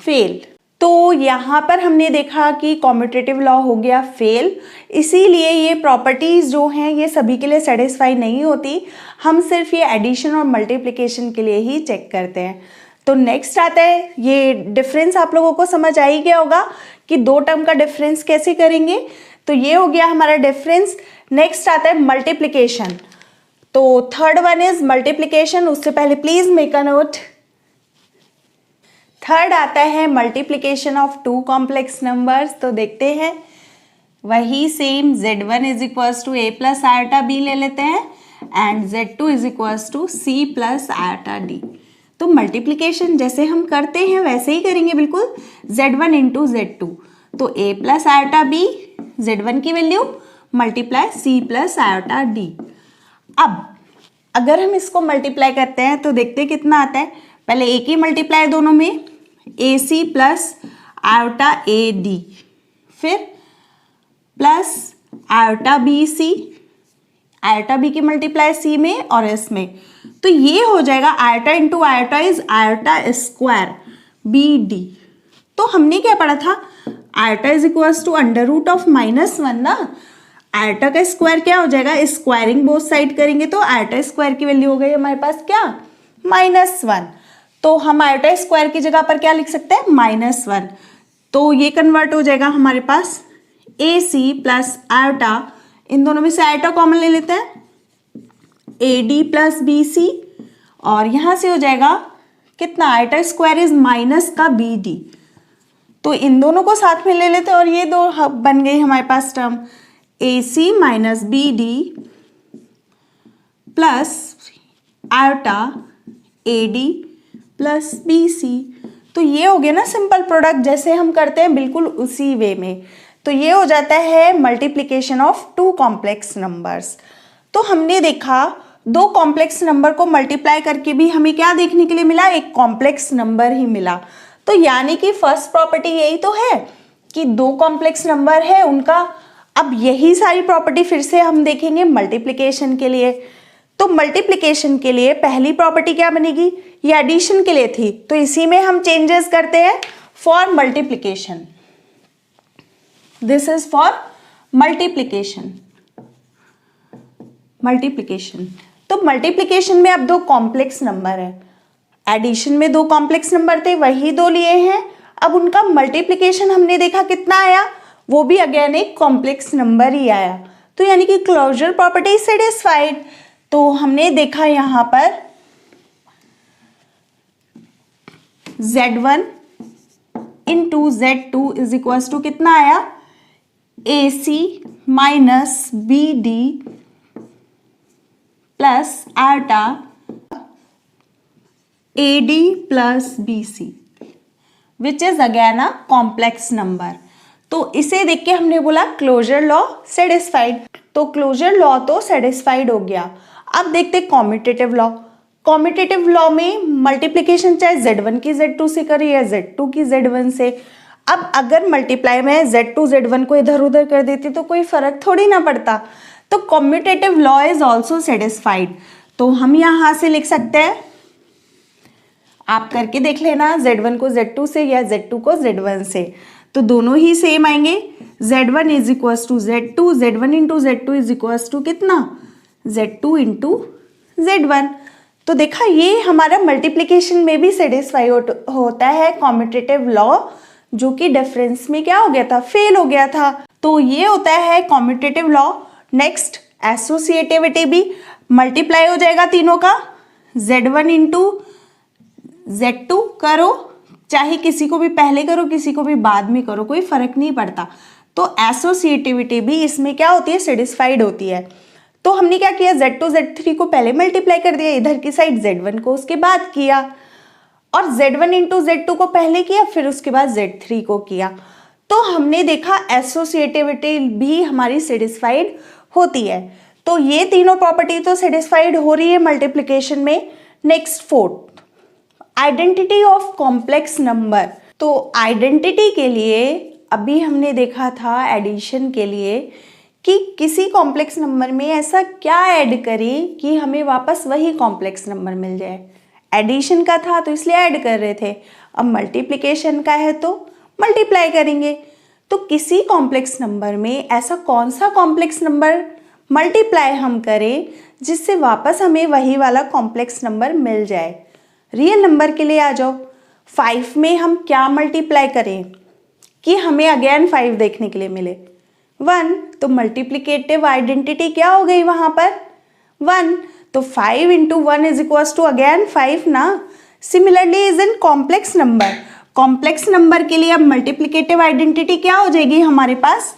फेल। तो यहाँ पर हमने देखा कि कॉम्पिटिटिव लॉ हो गया फेल, इसीलिए ये प्रॉपर्टीज जो हैं ये सभी के लिए सेटिस्फाई नहीं होती, हम सिर्फ ये एडिशन और मल्टीप्लिकेशन के लिए ही चेक करते हैं। तो नेक्स्ट आता है, ये डिफरेंस आप लोगों को समझ आ ही गया होगा कि दो टर्म का डिफरेंस कैसे करेंगे। तो ये हो गया हमारा डिफरेंस। नेक्स्ट आता है मल्टीप्लिकेशन। तो थर्ड वन इज मल्टीप्लिकेशन। उससे पहले please make a note. Third आता है multiplication of two complex numbers. तो देखते हैं, वही same Z1 is equals to A plus iota B ले लेते हैं and Z2 is equals to C plus iota D। तो मल्टीप्लिकेशन जैसे हम करते हैं वैसे ही करेंगे बिल्कुल, Z1 इंटू Z2। तो A plus iota B, Z1 की value multiply C plus iota D। अब अगर हम इसको मल्टीप्लाई करते हैं तो देखते हैं कितना आता है। पहले एक ही मल्टीप्लाई दोनों में, AC प्लस आयोटा AD, फिर plus iota BC, iota B की मल्टीप्लाई C में और S में। तो ये हो जाएगा iota into iota is iota square BD। तो हमने क्या पढ़ा था, iota is equals to under root of -1 ना। आयोटा का स्क्वायर क्या हो जाएगा, स्क्वायरिंग बोथ साइड करेंगे तो आयोटा स्क्वायर की वैल्यू हो गई हमारे पास क्या, -1। तो हम आयोटा स्क्वायर की जगह पर क्या लिख सकते हैं, -1। तो ये कन्वर्ट हो जाएगा हमारे पास AC प्लस आयोटा, इन दोनों में से आयोटा कॉमन ले लेते हैं, AD प्लस BC, और यहां से हो जाएगा कितना, आयोटा स्क्वायर इज माइनस का BD। तो इन दोनों को साथ में ले लेते हैं और ये दो बन गई हमारे पास term, AC minus BD plus iota AD plus BC। तो ये हो गया ना सिंपल प्रोडक्ट, जैसे हम करते हैं बिल्कुल उसी वे में। तो ये हो जाता है multiplication of two complex numbers. तो हमने देखा दो कॉम्प्लेक्स नंबर को मल्टीप्लाई करके भी हमें क्या देखने के लिए मिला, एक कॉम्प्लेक्स नंबर ही मिला। तो यानी कि फर्स्ट प्रॉपर्टी यही तो है कि दो कॉम्प्लेक्स नंबर है उनका। अब यही सारी प्रॉपर्टी फिर से हम देखेंगे मल्टीप्लिकेशन के लिए। तो मल्टीप्लिकेशन के लिए पहली प्रॉपर्टी क्या बनेगी, ये एडिशन के लिए थी, तो इसी में हम चेंजेस करते हैं for multiplication. This is for multiplication. तो मल्टीप्लिकेशन में अब दो कॉम्प्लेक्स नंबर है, एडिशन में दो कॉम्प्लेक्स नंबर थे वही दो लिए हैं, अब उनका मल्टीप्लिकेशन हमने देखा कितना आया, वो भी अगेन एक कॉम्प्लेक्स नंबर ही आया। तो यानी कि क्लोजर प्रॉपर्टी सेटिस्फाइड। तो हमने देखा यहां पर Z1 into Z2 is equal to कितना आया, AC माइनस BD प्लस आटा AD plus BC which is again a complex number. तो इसे देख के हमने बोला क्लोजर लॉ सेटिस्फाइड। तो क्लोजर लॉ तो सेटिस्फाइड हो गया। अब देखते कॉम्यूटेटिव लॉ। कॉम्यूटेटिव लॉ में मल्टीप्लिकेशन चाहे Z1 की Z2 से करे या Z2 की Z1 से। अब अगर मल्टीप्लाई में Z2 Z1 को इधर उधर कर देती तो कोई फर्क थोड़ी ना पड़ता। तो commutative law is also satisfied. तो हम यहां से लिख सकते हैं, आप करके देख लेना, Z1 को Z2 से या Z2 को Z1 से, तो दोनों ही सेम आएंगे। Z1 is equal to Z2, Z1 into Z2 is equal to कितना, Z2 इंटू Z1। तो देखा ये हमारा मल्टीप्लिकेशन में भी सेटिस्फाई होता है कॉम्यूटेटिव लॉ, जो कि डिफरेंस में क्या हो गया था, फेल हो गया था। तो ये होता है कॉम्यूटेटिव लॉ। नेक्स्ट एसोसिएटिविटी भी मल्टीप्लाई हो जाएगा तीनों का, Z1 इंटू Z2 करो, चाहे किसी को भी पहले करो किसी को भी बाद में करो, कोई फर्क नहीं पड़ता। तो एसोसिएटिविटी भी इसमें क्या होती है, सेटिस्फाइड होती है। तो हमने क्या किया, Z2 Z3 को पहले मल्टीप्लाई कर दिया, इधर की साइड Z1 को उसके बाद किया, और Z1 इंटू Z2 को पहले किया फिर उसके बाद Z3 को किया। तो हमने देखा एसोसिएटिविटी भी हमारी सेटिस्फाइड होती है। तो ये तीनों प्रॉपर्टी तो सेटिस्फाइड हो रही है मल्टीप्लिकेशन में। Next fourth, identity of complex number. तो आइडेंटिटी के लिए अभी हमने देखा था एडिशन के लिए कि किसी कॉम्प्लेक्स नंबर में ऐसा क्या ऐड करें कि हमें वापस वही कॉम्प्लेक्स नंबर मिल जाए। एडिशन का था तो इसलिए ऐड कर रहे थे, अब मल्टीप्लिकेशन का है तो मल्टीप्लाई करेंगे। तो किसी कॉम्प्लेक्स नंबर में ऐसा कौन सा कॉम्प्लेक्स नंबर मल्टीप्लाई हम करें जिससे वापस हमें वही वाला कॉम्प्लेक्स नंबर मिल जाए। रियल नंबर के लिए आ जाओ, 5 में हम क्या मल्टीप्लाई करें कि हमें अगेन 5 देखने के लिए मिले, 1। तो मल्टीप्लिकेटिव आइडेंटिटी क्या हो गई वहां पर, 1। तो 5 into 1 is equal to again 5 ना। Similarly is in complex number. Complex number के लिए अब मल्टीप्लिकेटिव आइडेंटिटी क्या हो जाएगी हमारे पास,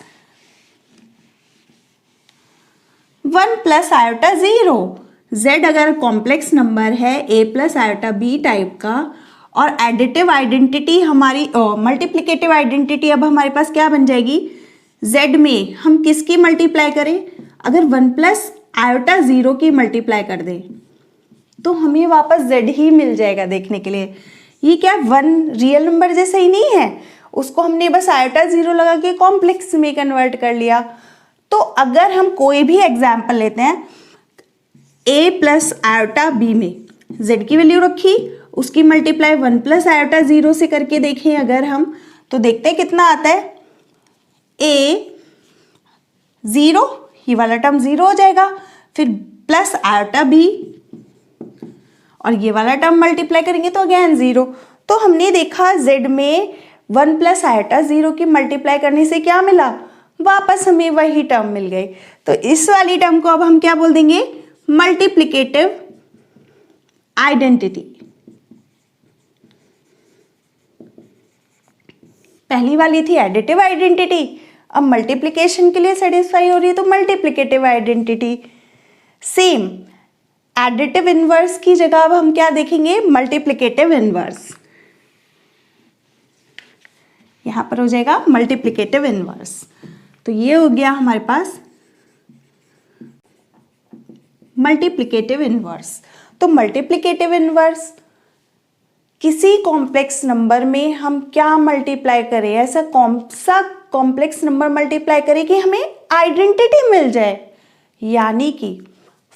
1 प्लस आयोटा 0। Z अगर कॉम्प्लेक्स नंबर है A plus iota B type का, और एडिटिव आइडेंटिटी हमारी मल्टीप्लिकेटिव आइडेंटिटी अब हमारे पास क्या बन जाएगी, Z में हम किसकी मल्टीप्लाई करें, अगर 1 प्लस आयोटा 0 की मल्टीप्लाई कर दें तो हमें वापस Z ही मिल जाएगा देखने के लिए। ये क्या 1 रियल नंबर जैसा ही नहीं है, उसको हमने बस आयोटा 0 लगा के कॉम्प्लेक्स में कन्वर्ट कर लिया। तो अगर हम कोई भी एग्जाम्पल लेते हैं, A प्लस आयोटा B में Z की वैल्यू रखी, उसकी मल्टीप्लाई 1 प्लस आयोटा 0 से करके देखें अगर हम, तो देखते हैं कितना आता है, A 0, ये वाला टर्म 0 हो जाएगा, फिर प्लस आयोटा B और ये वाला टर्म मल्टीप्लाई करेंगे तो अगेन 0। तो हमने देखा Z में 1 प्लस आयोटा 0 की मल्टीप्लाई करने से क्या मिला, वापस हमें वही टर्म मिल गई। तो इस वाली टर्म को अब हम क्या बोल देंगे, मल्टीप्लिकेटिव आइडेंटिटी। पहली वाली थी एडिटिव आइडेंटिटी, अब मल्टीप्लिकेशन के लिए सेटिस्फाई हो रही है तो multiplicative identity. Same additive inverse की जगह अब हम क्या देखेंगे, मल्टीप्लिकेटिव इनवर्स। यहाँ पर हो जाएगा मल्टीप्लिकेटिव इनवर्स। तो ये हो गया हमारे पास मल्टीप्लिकेटिव इनवर्स। तो मल्टीप्लिकेटिव इनवर्स किसी कॉम्प्लेक्स नंबर में हम क्या मल्टीप्लाई करें, ऐसा कौन सा कॉम्प्लेक्स नंबर मल्टीप्लाई करें कि हमें आइडेंटिटी मिल जाए। यानी कि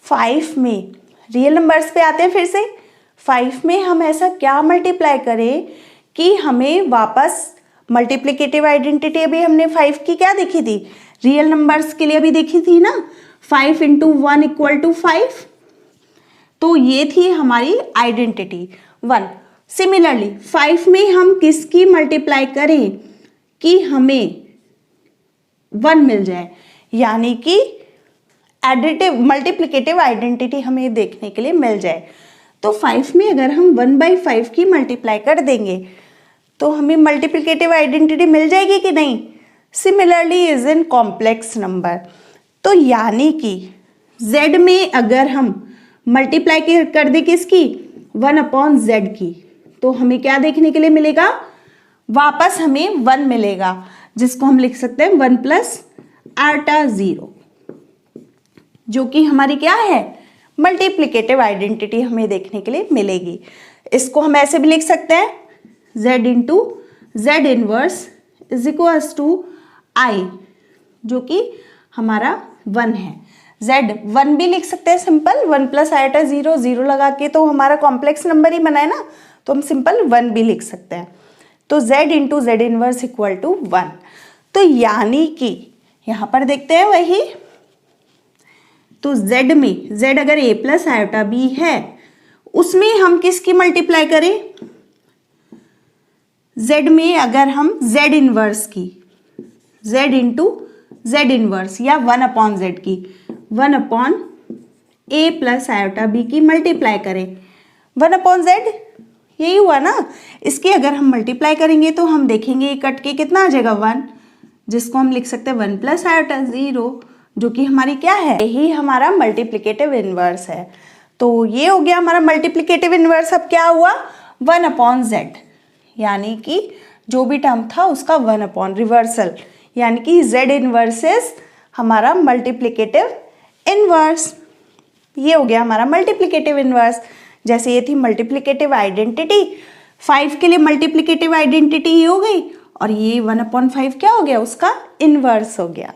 5 में रियल नंबर्स पे आते हैं फिर से, 5 में हम ऐसा क्या मल्टीप्लाई करें कि हमें वापस मल्टीप्लिकेटिव आइडेंटिटी अभी हमने 5 की क्या देखी थी, रियल नंबर्स के लिए अभी देखी थी ना, 5 × 1 = 5। तो ये थी हमारी आइडेंटिटी 1। सिमिलरली 5 में हम किसकी मल्टीप्लाई करें कि हमें 1 मिल जाए, यानी कि एडिटिव मल्टीप्लिकेटिव आइडेंटिटी हमें देखने के लिए मिल जाए। तो 5 में अगर हम 1/5 की मल्टीप्लाई कर देंगे तो हमें मल्टीप्लिकेटिव आइडेंटिटी मिल जाएगी कि नहीं। Similarly is in complex number. तो यानी कि z में अगर हम मल्टीप्लाई कर दे किसकी, 1/z की, तो हमें क्या देखने के लिए मिलेगा, वापस हमें 1 मिलेगा, जिसको हम लिख सकते हैं 1 + आटा 0, जो कि हमारी क्या है, मल्टीप्लिकेटिव आइडेंटिटी हमें देखने के लिए मिलेगी। इसको हम ऐसे भी लिख सकते हैं z × z इनवर्स = I, जो कि हमारा 1 है। z 1 भी लिख सकते हैं सिंपल, 1 + आटा 0, 0 लगा के तो हमारा कॉम्प्लेक्स नंबर ही बना है ना, तो हम सिंपल 1 भी लिख सकते हैं। तो z × z इनवर्स = 1। तो यानी कि यहाँ पर देखते हैं वही, तो z में z अगर a + आयोटा b है, उसमें हम किसकी मल्टीप्लाई करें, z में अगर हम z इनवर्स की, z × z इनवर्स या 1/z की, 1/a + आयोटा b की मल्टीप्लाई करें, 1/z यही हुआ ना। इसकी अगर हम मल्टीप्लाई करेंगे तो हम देखेंगे कट के कितना आ जाएगा, 1, जिसको हम लिख सकते हैं 1 + आयोटा 0, जो कि हमारी क्या है, यही हमारा मल्टीप्लिकेटिव इनवर्स है। तो ये हो गया हमारा मल्टीप्लिकेटिव इनवर्स। अब क्या हुआ, 1/z, यानी कि जो भी टर्म था उसका 1 रिवर्सल, यानी कि z इनवर्स इज हमारा मल्टीप्लिकेटिव इनवर्स। ये हो गया हमारा मल्टीप्लिकेटिव इनवर्स। जैसे ये थी मल्टीप्लिकेटिव आइडेंटिटी, 5 के लिए मल्टीप्लिकेटिव आइडेंटिटी ये हो गई, और ये 1/5 क्या हो गया, उसका इनवर्स हो गया।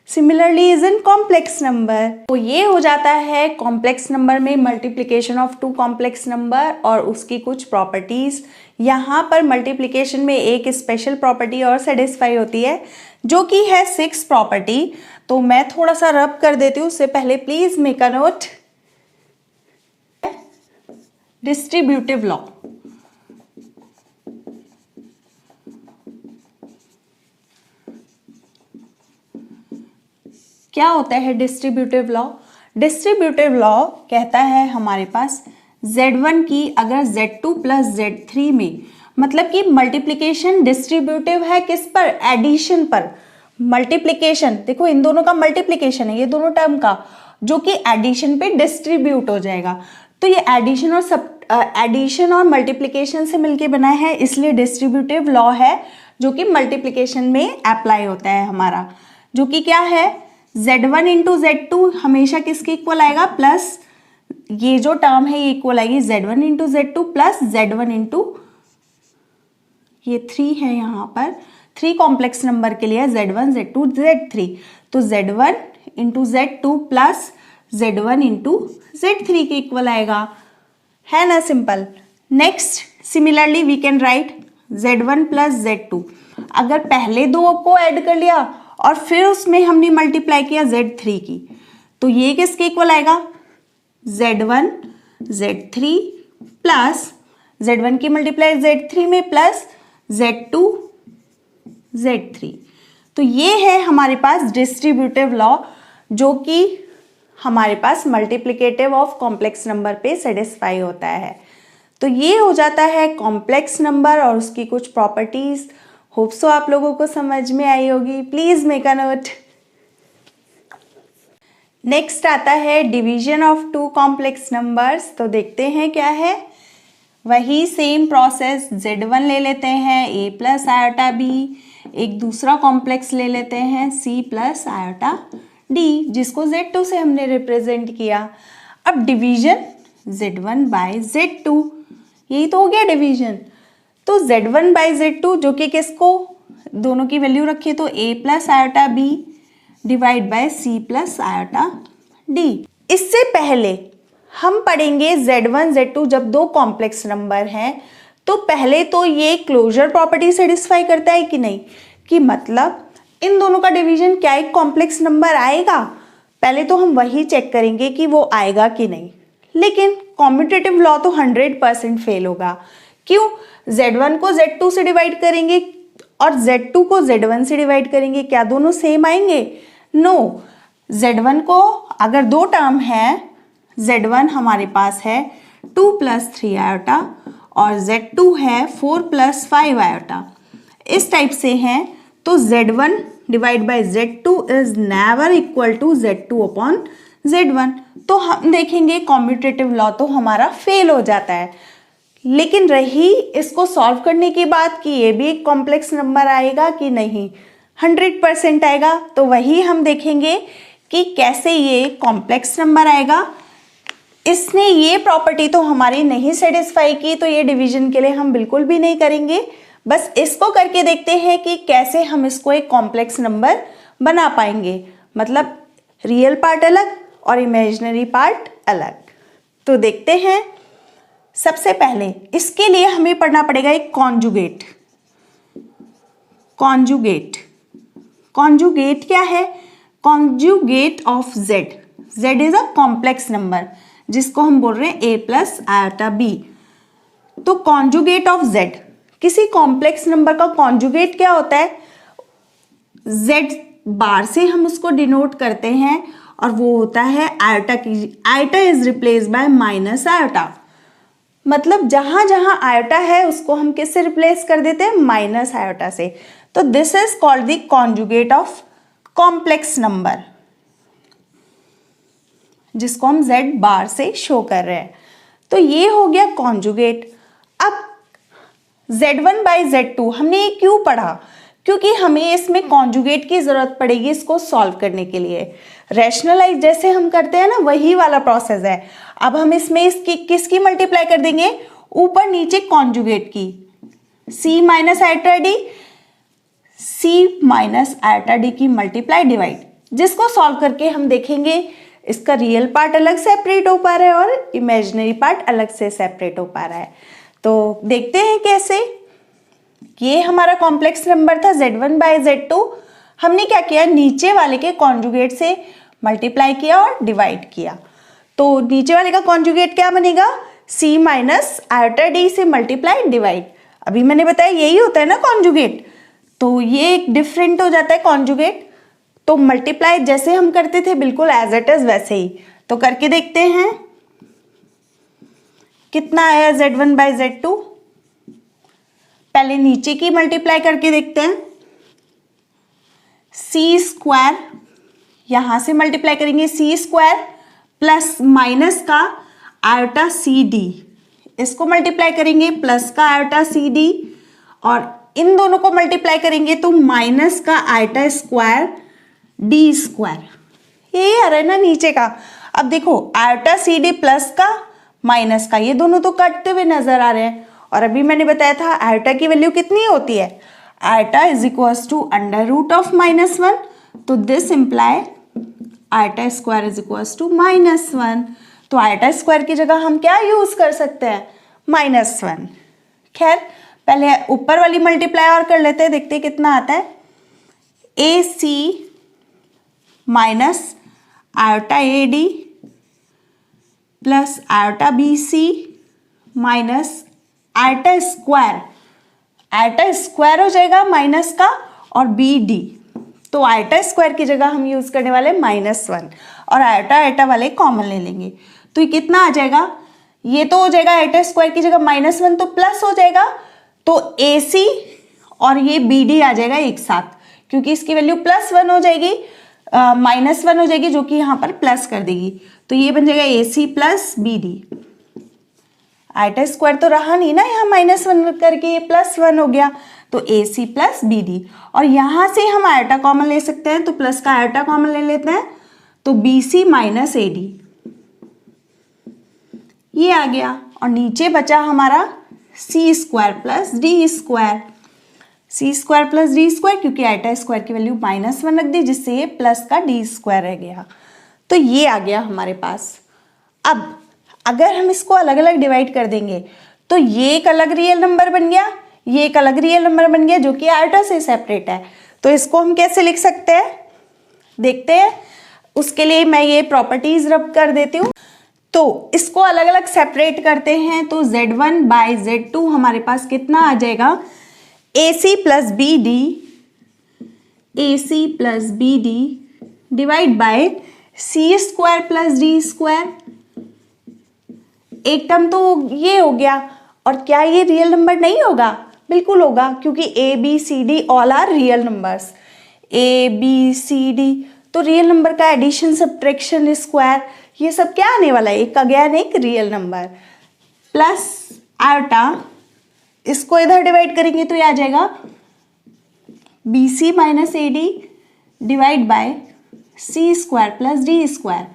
Similarly is in complex number. तो ये हो जाता है कॉम्प्लेक्स नंबर में मल्टीप्लिकेशन ऑफ 2 कॉम्प्लेक्स नंबर और उसकी कुछ प्रॉपर्टीज। यहाँ पर मल्टीप्लिकेशन में एक स्पेशल प्रॉपर्टी और सेटिस्फाई होती है, जो कि है 6 प्रॉपर्टी। तो मैं थोड़ा सा रब कर देती हूँ, उससे पहले please make a note. Distributive law, क्या होता है डिस्ट्रीब्यूटिव लॉ? डिस्ट्रीब्यूटिव लॉ कहता है हमारे पास z1 की अगर z2 + z3 में, मतलब कि मल्टीप्लिकेशन डिस्ट्रीब्यूटिव है किस पर, एडिशन पर। मल्टीप्लिकेशन देखो, इन दोनों का मल्टीप्लिकेशन है, ये दोनों टर्म का, जो कि एडिशन पे डिस्ट्रीब्यूट हो जाएगा। तो ये एडिशन और मल्टीप्लिकेशन से मिलके बना है, इसलिए डिस्ट्रीब्यूटिव लॉ है, जो कि मल्टीप्लिकेशन में अप्लाई होता है हमारा, जो कि क्या है, z1 × z2 हमेशा किसके इक्वल आएगा, प्लस ये जो टर्म है ये इक्वल आएगी z1 × z2 प्लस z1 × ये 3 है, यहाँ पर 3 कॉम्प्लेक्स नंबर के लिए z1 z2 z3, तो z1 × z2 plus z1 × z3 के इक्वल आएगा, है ना, simple. Next similarly we can write z1 + z2। अगर पहले दो को ऐड कर लिया और फिर उसमें हमने मल्टीप्लाई किया z3 की, तो ये किसके इक्वल आएगा, z1 z3 प्लस z1 की मल्टीप्लाई z3 में प्लस z2 z3। तो ये है हमारे पास डिस्ट्रीब्यूटिव लॉ, जो कि हमारे पास मल्टीप्लिकेटिव ऑफ कॉम्प्लेक्स नंबर पे सेटिस्फाई होता है। तो ये हो जाता है कॉम्प्लेक्स नंबर और उसकी कुछ प्रॉपर्टीज। होप सो आप लोगों को समझ में आई होगी। Please make a note. Next आता है डिवीजन ऑफ 2 कॉम्प्लेक्स नंबर्स। तो देखते हैं क्या है। वही सेम प्रोसेस Z1 ले लेते हैं A प्लस आयोटा B, एक दूसरा कॉम्प्लेक्स ले लेते हैं C प्लस आयोटा D, जिसको Z2 से हमने रिप्रेजेंट किया। अब डिवीजन Z1 बाय Z2, यही तो हो गया डिवीजन। तो Z1 बाय Z2 जो कि किसको, दोनों की वैल्यू रखिए तो A plus iota B divide by C plus iota D। इससे पहले हम पढ़ेंगे Z1 Z2 जब दो कॉम्प्लेक्स नंबर हैं तो पहले तो ये क्लोजर प्रॉपर्टी सेटिस्फाई करता है कि नहीं, कि मतलब इन दोनों का डिवीजन क्या एक कॉम्प्लेक्स नंबर आएगा, पहले तो हम वही चेक करेंगे कि वो आएगा कि नहीं। लेकिन कॉम्यूटेटिव लॉ तो 100% फेल होगा। क्यों? Z1 को Z2 से डिवाइड करेंगे और Z2 को Z1 से डिवाइड करेंगे, क्या दोनों सेम आएंगे? नो। Z1 को अगर दो टर्म है, Z1 हमारे पास है 2 प्लस 3 आयोटा और Z2 है 4 प्लस 5 आयोटा, इस टाइप से हैं, तो Z1 divide by Z2 is never equal to Z2 upon Z1। तो हम देखेंगे कॉम्यूटेटिव लॉ तो हमारा फेल हो जाता है। लेकिन रही इसको सॉल्व करने की बात कि ये भी एक कॉम्प्लेक्स नंबर आएगा कि नहीं, 100% आएगा। तो वही हम देखेंगे कि कैसे ये कॉम्प्लेक्स नंबर आएगा। इसने ये प्रॉपर्टी तो हमारी नहीं सेटिस्फाई की, तो ये डिवीजन के लिए हम बिल्कुल भी नहीं करेंगे। बस इसको करके देखते हैं कि कैसे हम इसको एक कॉम्प्लेक्स नंबर बना पाएंगे, मतलब रियल पार्ट अलग और इमेजिनरी पार्ट अलग। तो देखते हैं। सबसे पहले इसके लिए हमें पढ़ना पड़ेगा एक कॉन्जुगेट। कॉन्जुगेट, कॉन्जुगेट क्या है? Conjugate of Z। Z is a complex number जिसको हम बोल रहे हैं A प्लस आयोटा B। तो कॉन्जुगेट ऑफ Z, किसी कॉम्प्लेक्स नंबर का कॉन्जुगेट क्या होता है? Z बार से हम उसको डिनोट करते हैं और वो होता है आयोटा की, iota is replace by minus iota. मतलब जहां जहां आयोटा है उसको हम किससे रिप्लेस कर देते हैं? माइनस आयोटा से। तो this is called the conjugate of complex number, जिसको हम Z बार से शो कर रहे हैं। तो ये हो गया कॉन्जुगेट। अब Z1 बाई Z2 हमने ये क्यों पढ़ा? क्योंकि हमें इसमें कॉन्जुगेट की जरूरत पड़ेगी इसको सॉल्व करने के लिए। रैशनलाइज जैसे हम करते हैं ना, वही वाला प्रोसेस है। अब हम इसमें इसकी किसकी मल्टीप्लाई कर देंगे? ऊपर नीचे कॉन्जुगेट की, C minus iota D, C minus iota D की मल्टीप्लाई डिवाइड, जिसको सॉल्व करके हम देखेंगे इसका रियल पार्ट अलग सेपरेट हो पा रहा है और इमेजिनरी पार्ट अलग से सेपरेट हो पा रहा है। तो देखते हैं कैसे। ये हमारा कॉम्प्लेक्स नंबर था Z1 बाय Z2। हमने क्या किया? नीचे वाले के कॉन्जुगेट से मल्टीप्लाई किया और डिवाइड किया। तो नीचे वाले का कॉन्जुगेट क्या बनेगा? C माइनस आयोटा D से मल्टीप्लाई डिवाइड। अभी मैंने बताया यही होता है ना कॉन्जुगेट, तो ये एक डिफरेंट हो जाता है कॉन्जुगेट। तो मल्टीप्लाई जैसे हम करते थे बिल्कुल एज इट इज वैसे ही। तो करके देखते हैं कितना आया Z1 बाय Z2। पहले नीचे की मल्टीप्लाई करके देखते हैं। C स्क्वायर, यहां से मल्टीप्लाई करेंगे C स्क्वायर प्लस माइनस का आयोटा CD, इसको मल्टीप्लाई करेंगे प्लस का आयोटा CD, और इन दोनों को मल्टीप्लाई करेंगे तो माइनस का आयोटा स्क्वायर D स्क्वायर। यही आ रहा है ना नीचे का। अब देखो आयोटा CD प्लस का माइनस का, ये दोनों तो कटते हुए नजर आ रहे हैं। और अभी मैंने बताया था आयोटा की वैल्यू कितनी होती है? Iota is equals to under root of -1। तो this imply iota square is equals to -1। तो आयोटा स्क्वायर की जगह हम क्या यूज कर सकते हैं? -1। खैर पहले ऊपर वाली मल्टीप्लाई और कर लेते हैं, देखते हैं कितना आता है। AC minus iota AD plus iota BC minus iota square, iota square हो जाएगा माइनस का, और BD। तो आयोटा स्क्वायर की जगह हम यूज करने वाले -1 और आयोटा आयोटा वाले कॉमन ले लेंगे। तो ये कितना आ जाएगा? ये तो हो जाएगा आयोटा स्क्वायर की जगह -1 तो प्लस हो जाएगा, तो AC और ये BD आ जाएगा एक साथ, क्योंकि इसकी वैल्यू +1 हो जाएगी, -1 हो जाएगी, जो कि यहाँ पर प्लस कर देगी। तो ये बन जाएगा AC plus BD। Eta square तो रहा नहीं ना यहाँ -1 करके, ये +1 हो गया, तो AC प्लस BD। और यहाँ से हम आयटा कॉमन ले सकते हैं, तो प्लस का आयटा कॉमन ले लेते हैं, तो BC माइनस AD ये आ गया। और नीचे बचा हमारा C square plus D square, C square plus D square, क्योंकि आयटा स्क्वायर की वैल्यू -1 रख दी, जिससे ये प्लस का D स्क्वायर रह गया। तो ये आ गया हमारे पास। अब अगर हम इसको अलग अलग डिवाइड कर देंगे तो ये एक अलग रियल नंबर बन गया, ये एक अलग रियल नंबर बन गया जो कि आयटा से सेपरेट है। तो इसको हम कैसे लिख सकते हैं, देखते हैं। उसके लिए मैं ये प्रॉपर्टीज रब कर देती हूँ। तो इसको अलग अलग सेपरेट करते हैं, तो Z1 बाय Z2 हमारे पास कितना आ जाएगा, AC plus BD divide by C square plus D square. एक टर्म तो ये हो गया, और क्या ये रियल नंबर नहीं होगा, बिल्कुल होगा, क्योंकि ABCD all are real numbers, ABCD तो रियल नंबर का एडिशन सब्ट्रैक्शन स्क्वायर ये सब क्या आने वाला है, एक अगेन एक रियल नंबर, प्लस आयटा, इसको इधर डिवाइड करेंगे तो ये आ जाएगा BC minus AD divide by C square plus D square.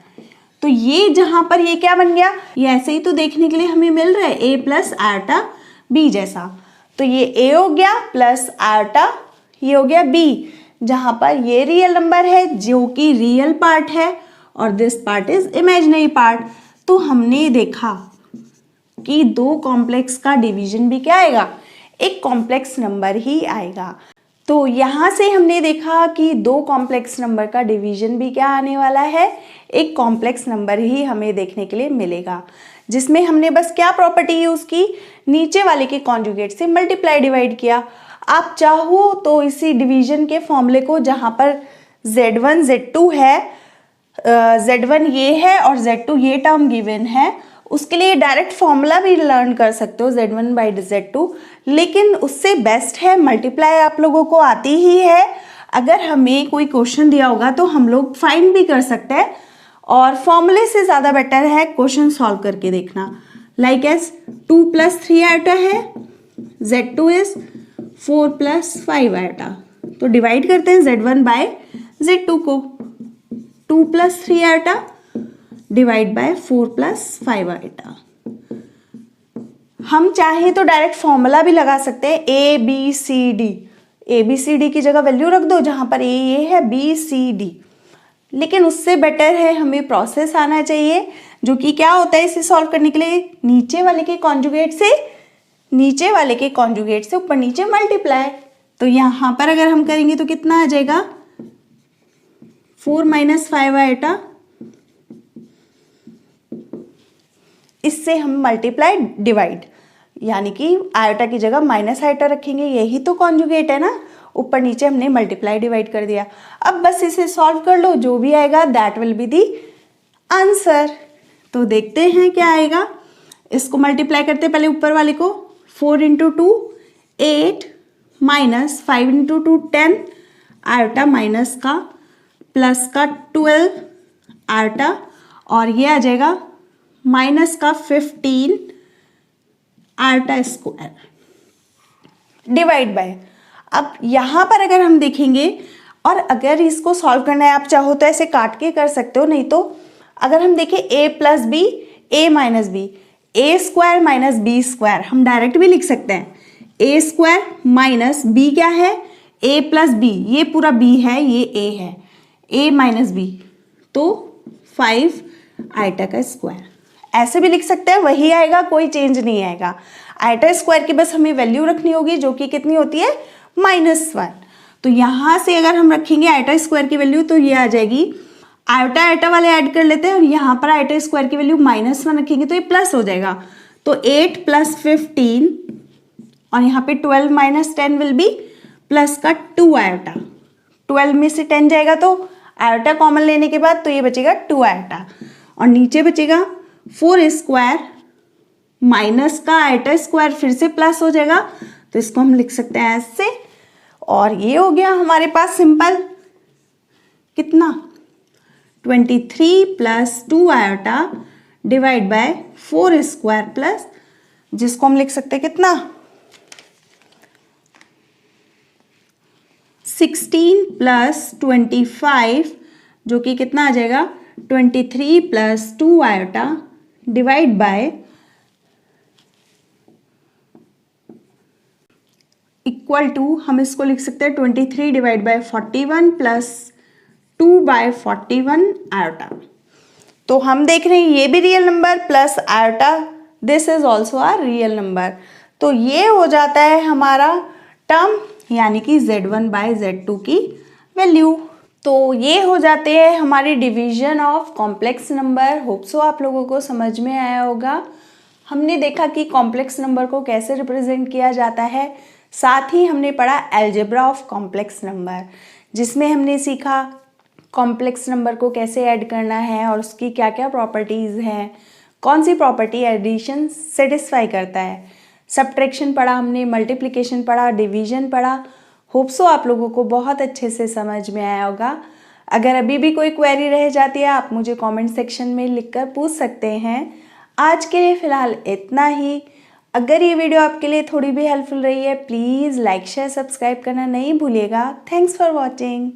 तो ये जहां पर ये क्या बन गया, ये ऐसे ही तो देखने के लिए हमें मिल रहा है A प्लस आयटा B जैसा। तो ये A हो गया प्लस आयटा, ये हो गया B, जहां पर ये रियल नंबर है जो कि रियल पार्ट है और this part is imaginary part. तो हमने देखा कि दो कॉम्प्लेक्स का डिवीजन भी क्या आएगा, एक कॉम्प्लेक्स नंबर ही आएगा। तो यहाँ से हमने देखा कि दो कॉम्प्लेक्स नंबर का डिवीजन भी क्या आने वाला है, एक कॉम्प्लेक्स नंबर ही हमें देखने के लिए मिलेगा, जिसमें हमने बस क्या प्रॉपर्टी यूज़ की, नीचे वाले के कॉन्जुगेट से मल्टीप्लाई डिवाइड किया। आप चाहो तो इसी डिवीजन के फॉर्मूले को, जहाँ पर Z1 Z2 है, Z1 ये है और Z2 ये टर्म गिवन है, उसके लिए डायरेक्ट फॉर्मूला भी लर्न कर सकते हो Z1 बाई Z2, लेकिन उससे बेस्ट है मल्टीप्लाई, आप लोगों को आती ही है। अगर हमें कोई क्वेश्चन दिया होगा तो हम लोग फाइंड भी कर सकते हैं, और फॉर्मूले से ज़्यादा बेटर है क्वेश्चन सॉल्व करके देखना। लाइक एज 2 + 3 आयटा है, Z2 इज 4 + 5 आयटा। तो डिवाइड करते हैं Z1 बाय Z2 को, 2 + 3 आयटा डिवाइड बाय 4 + 5 आयटा। हम चाहे तो डायरेक्ट फॉर्मूला भी लगा सकते हैं, ABCD की जगह वैल्यू रख दो, जहां पर ए है BCD, लेकिन उससे बेटर है हमें प्रोसेस आना चाहिए, जो कि क्या होता है इसे सॉल्व करने के लिए, नीचे वाले के कॉन्जुगेट से ऊपर नीचे मल्टीप्लाई। तो यहाँ पर अगर हम करेंगे तो कितना आ जाएगा, 4 - 5 आयटा, इससे हम मल्टीप्लाई डिवाइड, यानी कि आयटा की जगह माइनस आयटा रखेंगे, यही तो कॉन्जुगेट है ना, ऊपर नीचे हमने मल्टीप्लाई डिवाइड कर दिया। अब बस इसे सॉल्व कर लो, जो भी आएगा that will be the answer. तो देखते हैं क्या आएगा। इसको मल्टीप्लाई करते हैं, पहले ऊपर वाले को, 4 × 2 8 माइनस 5 × 2 10 आयटा, माइनस का प्लस का 12 आयटा, और ये आ जाएगा माइनस का 15 आयटा स्क्वायर डिवाइड बाय। अब यहाँ पर अगर हम देखेंगे, और अगर इसको सॉल्व करना है, आप चाहो तो ऐसे काट के कर सकते हो, नहीं तो अगर हम देखें A + B A - B, A square minus B square हम डायरेक्ट भी लिख सकते हैं। A स्क्वायर माइनस B क्या है, A + B, ये पूरा B है, ये A है, A - B, तो 5 आयटा का स्क्वायर, ऐसे भी लिख सकते हैं, वही आएगा, कोई चेंज नहीं आएगा। आयटा स्क्वायर की बस हमें वैल्यू रखनी होगी, जो कि कितनी होती है, -1। तो यहाँ से अगर हम रखेंगे आयटा स्क्वायर की वैल्यू, तो ये आ जाएगी, आयटा वाले ऐड कर लेते हैं, और यहाँ पर आयटा स्क्वायर की वैल्यू -1 रखेंगे तो ये प्लस हो जाएगा। तो 8 + 15, और यहाँ पे 12 - 10 विल बी प्लस का 2 आयटा, 12 में से 10 जाएगा तो आयटा कॉमन लेने के बाद तो ये बचेगा 2 आयटा, और नीचे बचेगा 4 स्क्वायर माइनस का आयटा स्क्वायर, फिर से प्लस हो जाएगा, तो इसको हम लिख सकते हैं ऐसे। और ये हो गया हमारे पास सिंपल, कितना, 23 + 2 eta divide by 4 square plus जिसको हम लिख सकते हैं कितना 16 प्लस 25 जो कि कितना आ जाएगा 23 plus 2 iota divide by equal to हम इसको लिख सकते हैं 23 divide by 41 plus 2 by 41 iota. तो हम देख रहे हैं ये भी real number plus iota this is also a real number. तो ये हो जाता है हमारा टर्म यानी कि Z1 बाय Z2 की वैल्यू। तो ये हो जाते हैं हमारी division of complex number. Hope so आप लोगों को समझ में आया होगा। हमने देखा कि कॉम्प्लेक्स नंबर को कैसे रिप्रेजेंट किया जाता है, साथ ही हमने पढ़ा अलजेब्रा ऑफ कॉम्प्लेक्स नंबर जिसमें हमने सीखा कॉम्प्लेक्स नंबर को कैसे ऐड करना है और उसकी क्या क्या प्रॉपर्टीज़ हैं, कौन सी प्रॉपर्टी एडिशन सेटिस्फाई करता है। सब्ट्रैक्शन पढ़ा हमने, मल्टीप्लिकेशन पढ़ा, डिवीजन पढ़ा। होप सो आप लोगों को बहुत अच्छे से समझ में आया होगा। अगर अभी भी कोई क्वेरी रह जाती है आप मुझे कमेंट सेक्शन में लिखकर पूछ सकते हैं। आज के लिए फ़िलहाल इतना ही। अगर ये वीडियो आपके लिए थोड़ी भी हेल्पफुल रही है प्लीज़ लाइक शेयर सब्सक्राइब करना नहीं भूलिएगा। Thanks for watching.